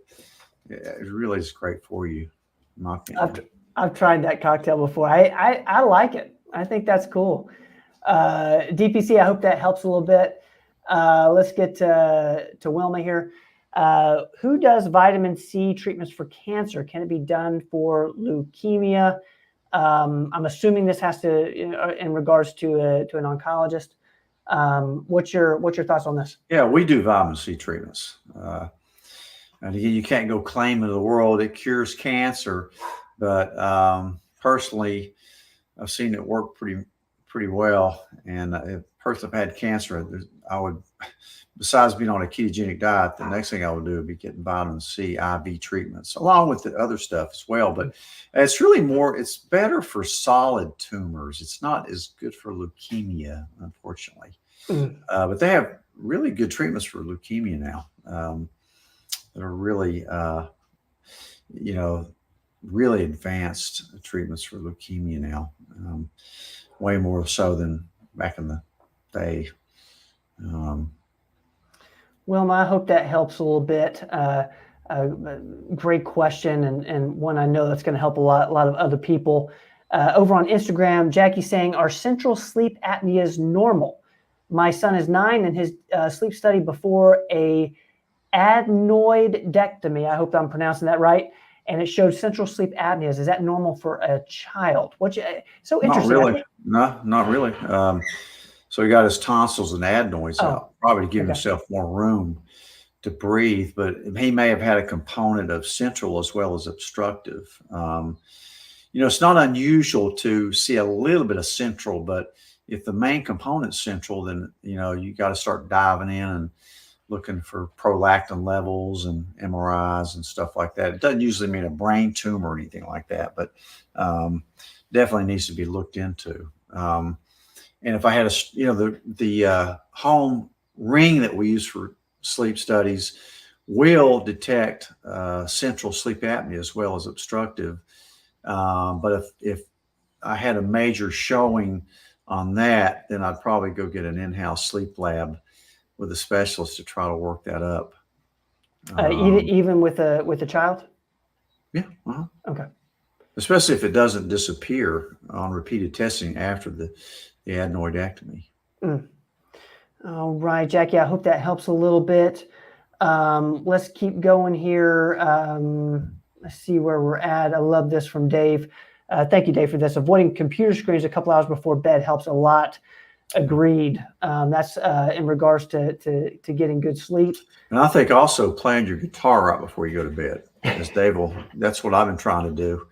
it really is great for you, in my opinion. I've tried that cocktail before. I like it. I think that's cool. DPC, I hope that helps a little bit. Let's get to Wilma here. Who does vitamin C treatments for cancer? Can it be done for leukemia? I'm assuming this has to, in regards to an oncologist. What's your thoughts on this? Yeah, we do vitamin C treatments. And again, you can't go claim to the world it cures cancer, but personally, I've seen it work pretty well. And if a person had cancer, I would, besides being on a ketogenic diet, the next thing I would do would be getting vitamin C IV treatments, along with the other stuff as well. But it's really it's better for solid tumors. It's not as good for leukemia, unfortunately. But they have really good treatments for leukemia now. That are really, really advanced treatments for leukemia now. Way more so than back in the day. Wilma, I hope that helps a little bit. Great question, and one I know that's going to help a lot of other people. Over on Instagram, Jackie's saying, are central sleep apneas normal? My son is 9 and his sleep study before a adenoidectomy. I hope I'm pronouncing that right. And it showed central sleep apneas. Is that normal for a child? So interesting. Not really. No, not really. So he got his tonsils and adenoids out, probably to give himself more room to breathe, but he may have had a component of central as well as obstructive. It's not unusual to see a little bit of central, but if the main component's central, then, you got to start diving in and looking for prolactin levels and MRIs and stuff like that. It doesn't usually mean a brain tumor or anything like that, but definitely needs to be looked into. And if I had the home ring that we use for sleep studies will detect central sleep apnea as well as obstructive. But if I had a major showing on that, then I'd probably go get an in-house sleep lab with a specialist to try to work that up. Even with a child? Yeah. Uh-huh. Okay. Especially if it doesn't disappear on repeated testing after the adenoidectomy. All right, Jackie, I hope that helps a little bit. Let's keep going here. Let's see where we're at. I love this from Dave. Thank you, Dave, for this. Avoiding computer screens a couple hours before bed helps a lot. Agreed. That's in regards to getting good sleep. And I think also playing your guitar right before you go to bed, as Dave that's what I've been trying to do.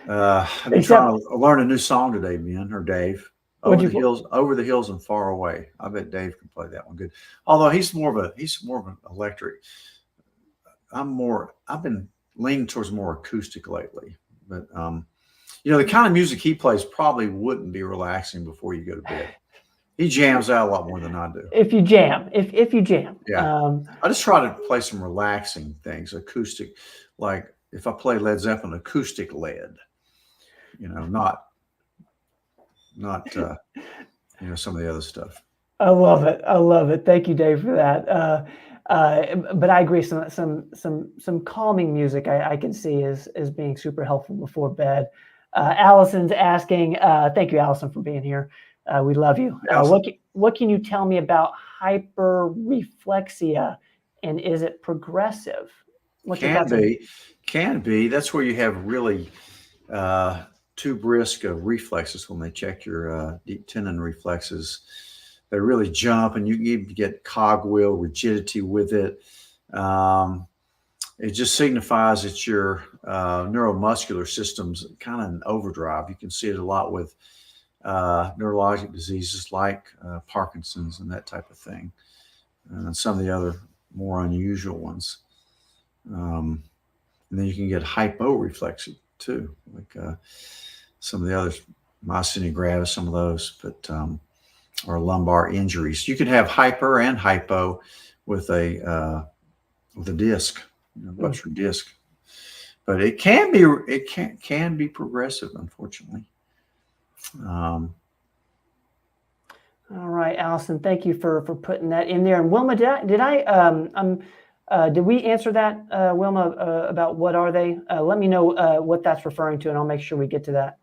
I've been trying to learn a new song today, Dave. Over the hills and far away. I bet Dave can play that one good. Although he's more of an electric. I've been leaning towards more acoustic lately. But the kind of music he plays probably wouldn't be relaxing before you go to bed. He jams out a lot more than I do. If you jam. Yeah. I just try to play some relaxing things, acoustic, like if I play Led Zeppelin, acoustic lead, not some of the other stuff. I love it. Thank you, Dave, for that. But I agree. Some calming music I can see as being super helpful before bed. Allison's asking. Thank you, Allison, for being here. We love you. What can you tell me about hyperreflexia, and is it progressive? Can be. That's where you have really too brisk of reflexes when they check your deep tendon reflexes. They really jump, and you even get cogwheel rigidity with it. It just signifies that your neuromuscular system's kind of in overdrive. You can see it a lot with neurologic diseases like Parkinson's and that type of thing, and some of the other more unusual ones. And then you can get hyporeflexia too, like some of the others, myasthenia gravis, some of those, but or lumbar injuries. You could have hyper and hypo with a disc, ruptured disc, but it can be progressive, unfortunately. All right, Allison, thank you for putting that in there. And Wilma, did we answer that, Wilma, about what are they? Let me know what that's referring to, and I'll make sure we get to that.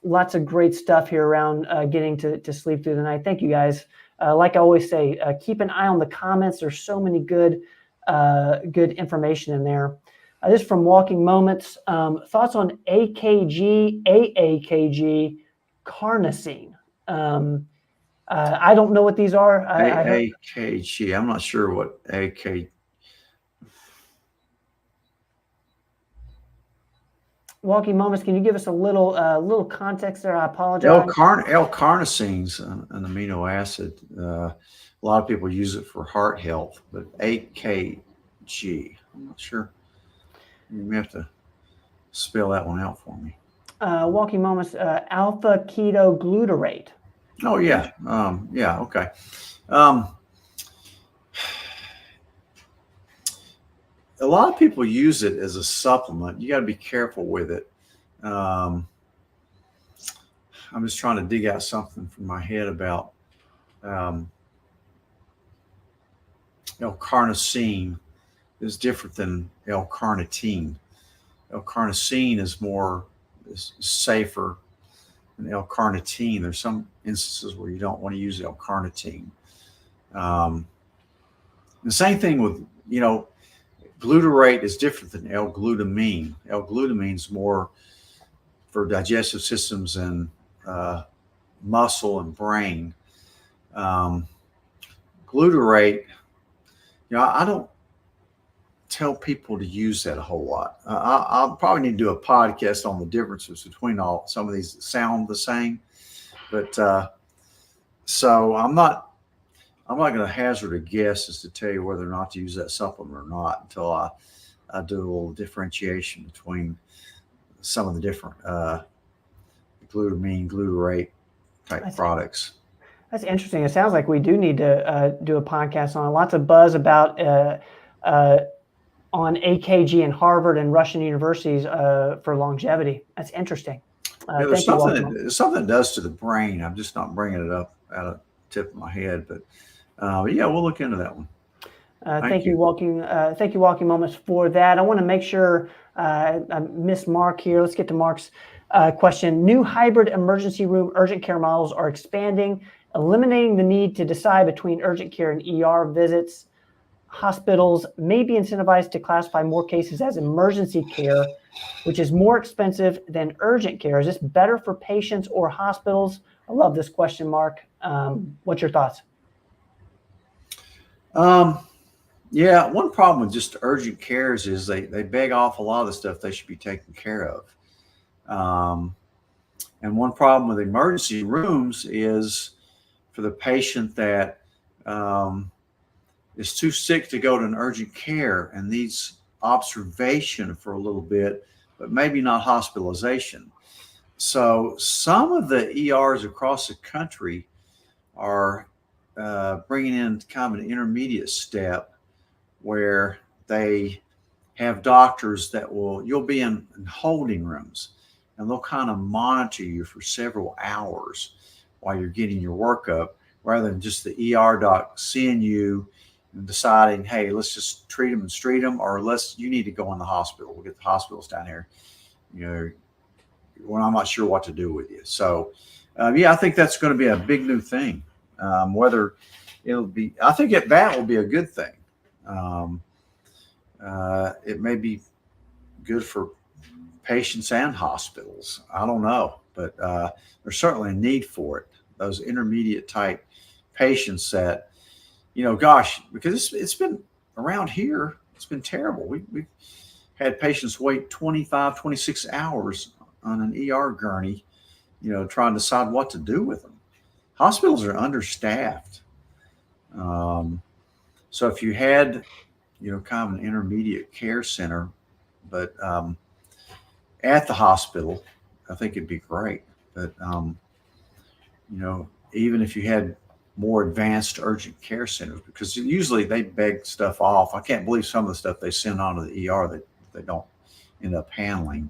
Lots of great stuff here around getting to sleep through the night. Thank you, guys. Like I always say, keep an eye on the comments. There's so many good information in there. This is from Walking Moments. Thoughts on AKG, AAKG, carnosine. I don't know what these are. AKG. I'm not sure what AK. Walking Moments. Can you give us a little context there? I apologize. L-carnosine's an amino acid. A lot of people use it for heart health, but AKG. I'm not sure. You may have to spell that one out for me. Walking Moments. Alpha ketoglutarate. Oh yeah. Yeah. Okay. A lot of people use it as a supplement. You got to be careful with it. I'm just trying to dig out something from my head about L-carnosine is different than L-carnitine. L-carnosine is safer and L-carnitine. There's some instances where you don't want to use L-carnitine. The same thing with, glutarate is different than L-glutamine. L-glutamine is more for digestive systems and muscle and brain. Glutarate, I don't tell people to use that a whole lot. I'll probably need to do a podcast on the differences between some of these that sound the same, but so I'm not going to hazard a guess as to tell you whether or not to use that supplement or not until I do a little differentiation between some of the different glutamine, glutarate type products. That's interesting. It sounds like we do need to do a podcast on it. Lots of buzz about on AKG in Harvard and Russian universities for longevity. That's interesting. There's something it does to the brain. I'm just not bringing it up out of the tip of my head, but yeah, we'll look into that one. Thank you, Walking Moments, for that. I want to make sure I missed Mark here. Let's get to Mark's question. New hybrid emergency room urgent care models are expanding, eliminating the need to decide between urgent care and ER visits. Hospitals may be incentivized to classify more cases as emergency care, which is more expensive than urgent care. Is this better for patients or hospitals? I love this question, Mark. What's your thoughts? Yeah, one problem with just urgent cares is they beg off a lot of the stuff they should be taken care of. And one problem with emergency rooms is for the patient that is too sick to go to an urgent care and needs observation for a little bit, but maybe not hospitalization. So some of the ERs across the country are bringing in kind of an intermediate step where they have doctors that you'll be in holding rooms and they'll kind of monitor you for several hours while you're getting your workup, rather than just the ER doc seeing you and deciding, hey, let's just treat them and street them, or you need to go in the hospital. We'll get the hospitals down here. When I'm not sure what to do with you. So, yeah, I think that's going to be a big new thing. Whether I think that will be a good thing. It may be good for patients and hospitals. I don't know, but there's certainly a need for it. Those intermediate type patients that, because it's been around here, it's been terrible. We've had patients wait 25, 26 hours on an ER gurney, trying to decide what to do with them. Hospitals are understaffed. So if you had, kind of an intermediate care center, but at the hospital, I think it'd be great. But, even if you had more advanced urgent care centers, because usually they beg stuff off. I can't believe some of the stuff they send on to the ER that they don't end up handling.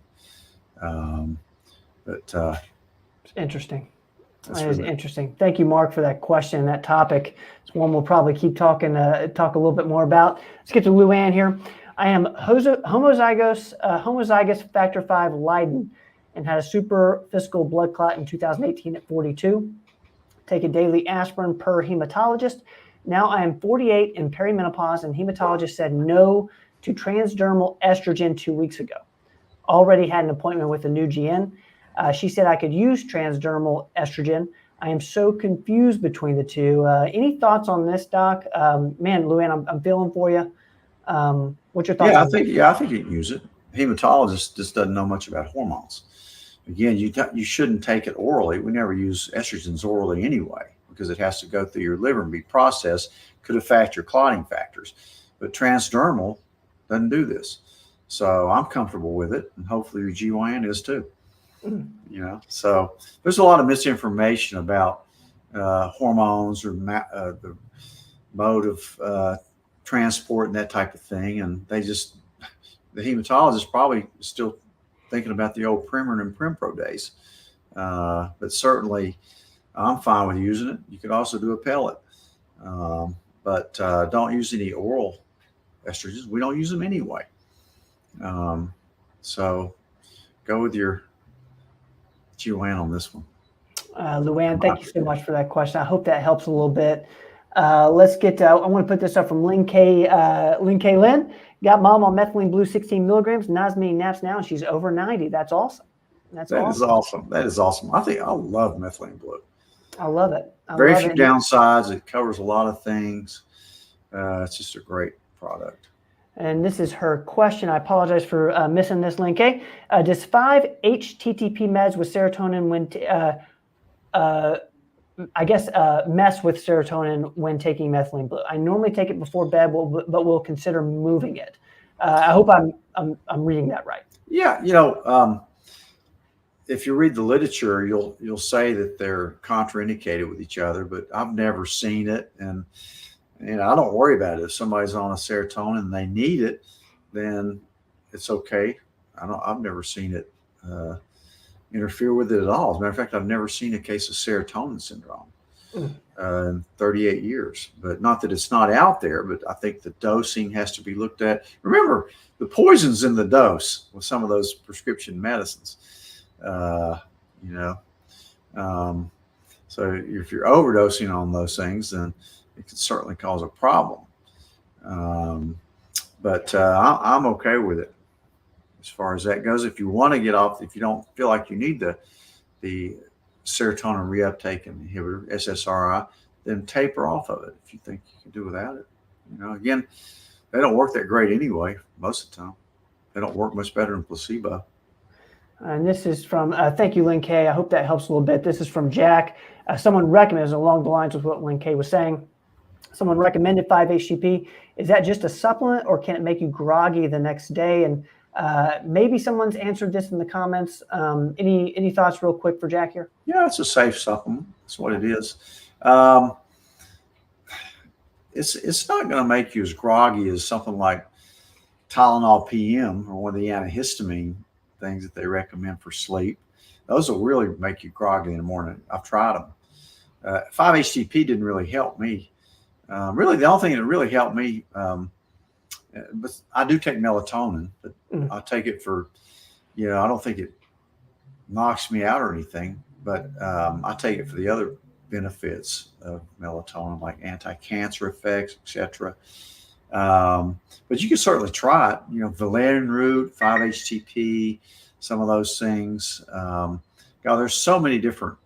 It's interesting. That is interesting. Thank you, Mark, for that question, that topic. It's one we'll probably keep talk a little bit more about. Let's get to Luann here. I am homozygous factor V Leiden and had a superficial blood clot in 2018 at 42. Take a daily aspirin per hematologist. Now I am 48 in perimenopause, and hematologist said no to transdermal estrogen 2 weeks ago. Already had an appointment with a new GN. She said I could use transdermal estrogen. I am so confused between the two. Any thoughts on this, Doc? Man, Luann, I'm feeling for you. What's your thoughts? I think you can use it. Hematologist just doesn't know much about hormones. Again, you shouldn't take it orally. We never use estrogens orally anyway, because it has to go through your liver and be processed. Could affect your clotting factors. But transdermal doesn't do this. So I'm comfortable with it, and hopefully your GYN is too. So there's a lot of misinformation about hormones or the mode of transport and that type of thing. And the hematologist probably still thinking about the old Premarin and Primpro days. But certainly I'm fine with using it. You could also do a pellet. But don't use any oral estrogens. We don't use them anyway. So go with your GYN on this one. Luann, thank you so much for that question. I hope that helps a little bit. Let's get, I want to put this up from Lynn K. Lynn, got mom on methylene blue 16 milligrams, not as many naps now, and she's over 90. That's awesome. That is awesome. That is awesome. I love methylene blue. I love it. Very few downsides. It covers a lot of things. It's just a great product. And this is her question. I apologize for missing this, Lynn K. Does 5-HTTP meds with serotonin mess with serotonin when taking methylene blue? I normally take it before bed, but we'll consider moving it. I hope I'm reading that right. Yeah, if you read the literature, you'll say that they're contraindicated with each other, but I've never seen it, and I don't worry about it. If somebody's on a serotonin and they need it, then it's okay. I've never seen it interfere with it at all. As a matter of fact, I've never seen a case of serotonin syndrome in 38 years. But not that it's not out there, but I think the dosing has to be looked at. Remember, the poison's in the dose with some of those prescription medicines. So if you're overdosing on those things, then it can certainly cause a problem. But I'm okay with it as far as that goes. If you want to get off, if you don't feel like you need the serotonin reuptake inhibitor, SSRI, then taper off of it if you think you can do without it. Again, they don't work that great anyway, most of the time. They don't work much better than placebo. And this is from, thank you, Lynn K. I hope that helps a little bit. This is from Jack. Someone recommends, along the lines with what Lynn K was saying, someone recommended 5-HTP. Is that just a supplement, or can it make you groggy the next day? And maybe someone's answered this in the comments. Any thoughts real quick for Jack here? Yeah, it's a safe supplement. That's what it is. It's not going to make you as groggy as something like Tylenol PM or one of the antihistamine things that they recommend for sleep. Those will really make you groggy in the morning. I've tried them. 5-HTP didn't really help me. Really, the only thing that really helped me, but I do take melatonin, but I take it for, I don't think it knocks me out or anything, but I take it for the other benefits of melatonin, like anti-cancer effects, etc. But you can certainly try it. Valerian root, 5-HTP, some of those things. There's so many different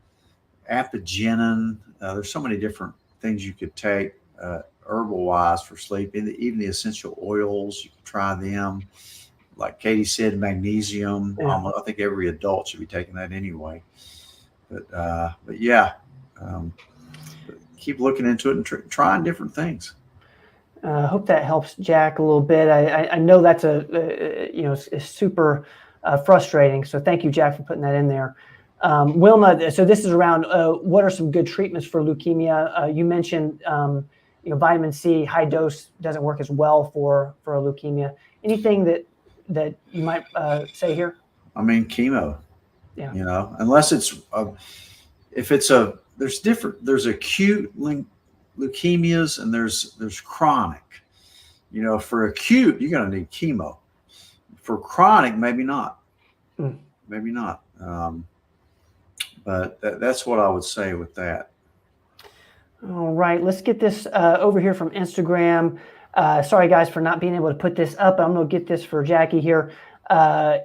apigenin. There's so many different things you could take herbal-wise for sleep. Even the essential oils, you can try them. Like Katie said, magnesium. Yeah. I think every adult should be taking that anyway. But yeah, keep looking into it and trying different things. I hope that helps Jack a little bit. I know that's it's super frustrating. So thank you, Jack, for putting that in there. Wilma, so this is around what are some good treatments for leukemia? You mentioned vitamin C, high dose doesn't work as well for a leukemia. Anything that you might say here? I mean, chemo. Yeah. Unless there's acute leukemias and there's chronic. For acute, you're going to need chemo. For chronic, maybe not. Maybe not. But that's what I would say with that. All right, let's get this over here from Instagram. Sorry, guys, for not being able to put this up. I'm going to get this for Jackie here.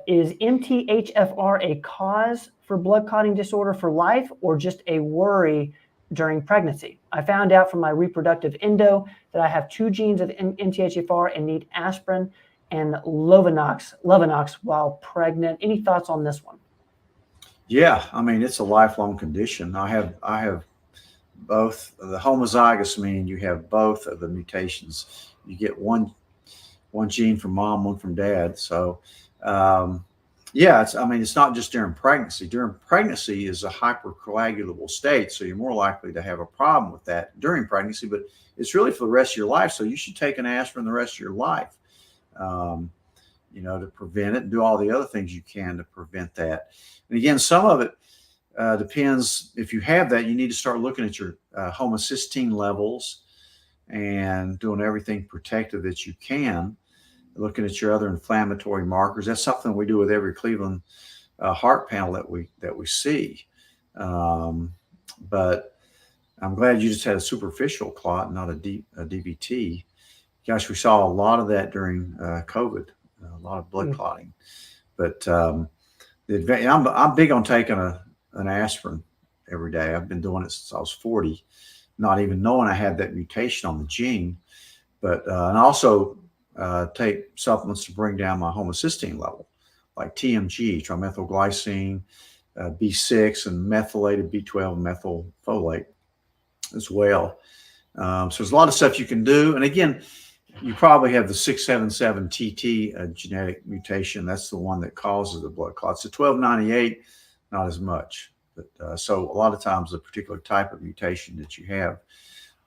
Is MTHFR a cause for blood clotting disorder for life, or just a worry during pregnancy? I found out from my reproductive endo that I have 2 genes of MTHFR and need aspirin and Lovenox while pregnant. Any thoughts on this one? Yeah, it's a lifelong condition. I have both. The homozygous, meaning you have both of the mutations. You get one gene from mom, one from dad. So yeah, it's not just during pregnancy. During pregnancy is a hypercoagulable state, so you're more likely to have a problem with that during pregnancy, but it's really for the rest of your life. So you should take an aspirin the rest of your life, to prevent it, and do all the other things you can to prevent that. And again, some of it depends. If you have that, you need to start looking at your homocysteine levels and doing everything protective that you can, looking at your other inflammatory markers. That's something we do with every Cleveland heart panel that we see. But I'm glad you just had a superficial clot, not a DVT. Gosh, we saw a lot of that during COVID, a lot of blood clotting. But I'm big on taking an aspirin every day. I've been doing it since I was 40, not even knowing I had that mutation on the gene. But and also take supplements to bring down my homocysteine level, like TMG, trimethylglycine, B6, and methylated B12 methylfolate as well. So there's a lot of stuff you can do. And again, you probably have the 677TT genetic mutation. That's the one that causes the blood clots. The 1298, not as much. But so a lot of times the particular type of mutation that you have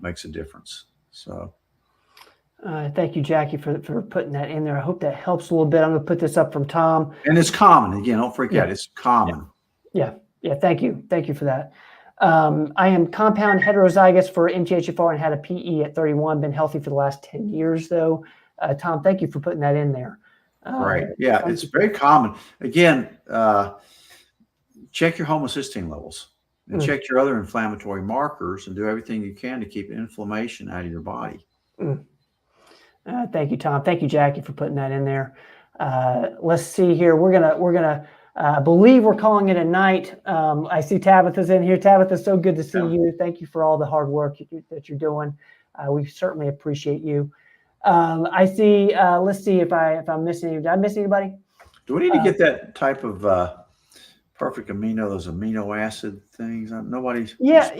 makes a difference. So. Thank you, Jackie, for putting that in there. I hope that helps a little bit. I'm going to put this up from Tom. And it's common. Again, don't freak out. It's common. Yeah. Thank you for that. I am compound heterozygous for MTHFR and had a PE at 31. Been healthy for the last 10 years, though. Tom, thank you for putting that in there. Right. Yeah, it's very common. Again, check your homocysteine levels and check your other inflammatory markers and do everything you can to keep inflammation out of your body. Thank you, Tom. Thank you, Jackie, for putting that in there. Let's see here. We're gonna I believe we're calling it a night. I see Tabitha's in here. Tabitha, so good to see you. Thank you for all the hard work that you're doing. We certainly appreciate you. I see. Let's see if I'm missing. Did I miss anybody? Do we need to get that type of perfect amino? Those amino acid things. Nobody's. Yeah.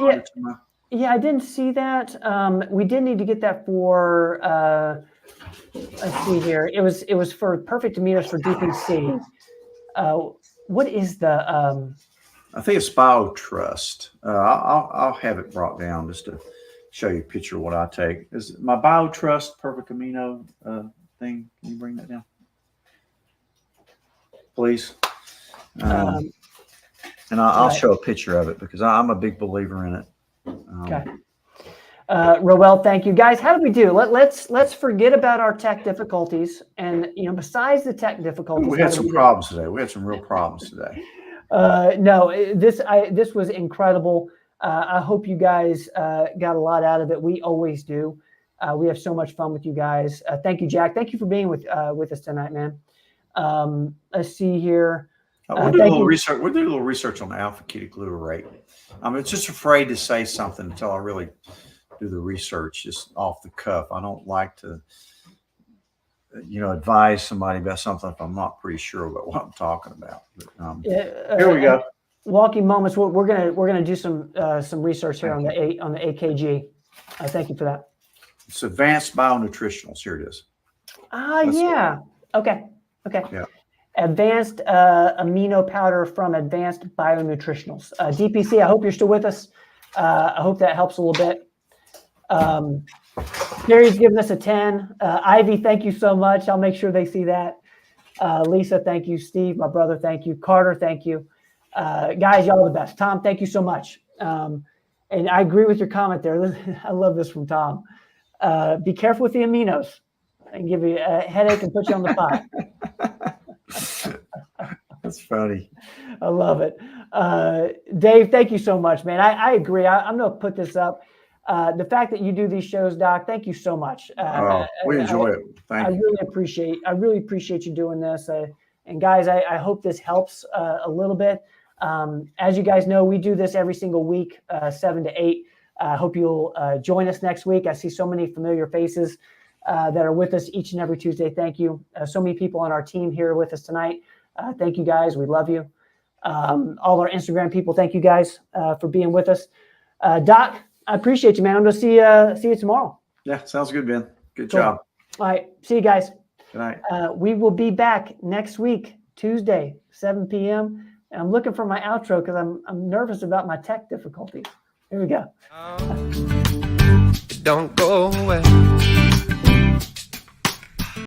I didn't see that. We did need to get that for. Let's see here. It was for perfect aminos for DPC. What is the? I think it's BioTrust. I'll have it brought down just to show you a picture of what I take. Is my BioTrust perfect amino thing? Can you bring that down, please? And I'll show a picture of it because I'm a big believer in it. Okay. Roel, thank you, guys. How did we do? Let's forget about our tech difficulties, and besides the tech difficulties, we had some problems today. We had some real problems today. No, this was incredible. I hope you guys got a lot out of it. We always do. We have so much fun with you guys. Thank you, Jack. Thank you for being with us tonight, man. Let's see here. We'll do a little research. We'll do a little research on alpha-ketoglutarate. I'm just afraid to say something until I really do the research, just off the cuff. I don't like to, advise somebody about something if I'm not pretty sure about what I'm talking about. But, here we go. Walking moments. We're gonna do some research here on the AKG. Thank you for that. It's advanced bionutritionals. Here it is. Yeah. Okay. Yeah. Advanced amino powder from Advanced Bionutritionals. DPC, I hope you're still with us. I hope that helps a little bit. Gary's giving us a 10. Ivy, thank you so much. I'll make sure they see that. Lisa, thank you. Steve, my brother, thank you. Carter, thank you. Guys, y'all are the best. Tom, thank you so much. And I agree with your comment there. I love this from Tom. Be careful with the aminos. I can give you a headache and put you on the pot. That's funny. I love it. Dave, thank you so much, man. I agree. I'm going to put this up. The fact that you do these shows, Doc, thank you so much. We enjoy it. Thank you. I really appreciate you doing this. And guys, I hope this helps a little bit. As you guys know, we do this every single week, 7 to 8. I hope you'll join us next week. I see so many familiar faces that are with us each and every Tuesday. Thank you. So many people on our team here with us tonight. Thank you, guys. We love you. All our Instagram people, thank you guys for being with us. Doc, I appreciate you, man. I'm going to see you tomorrow. Yeah, sounds good, Ben. Good job. All right. See you guys. Good night. We will be back next week, Tuesday, 7 p.m. And I'm looking for my outro because I'm nervous about my tech difficulties. Here we go. Don't go away.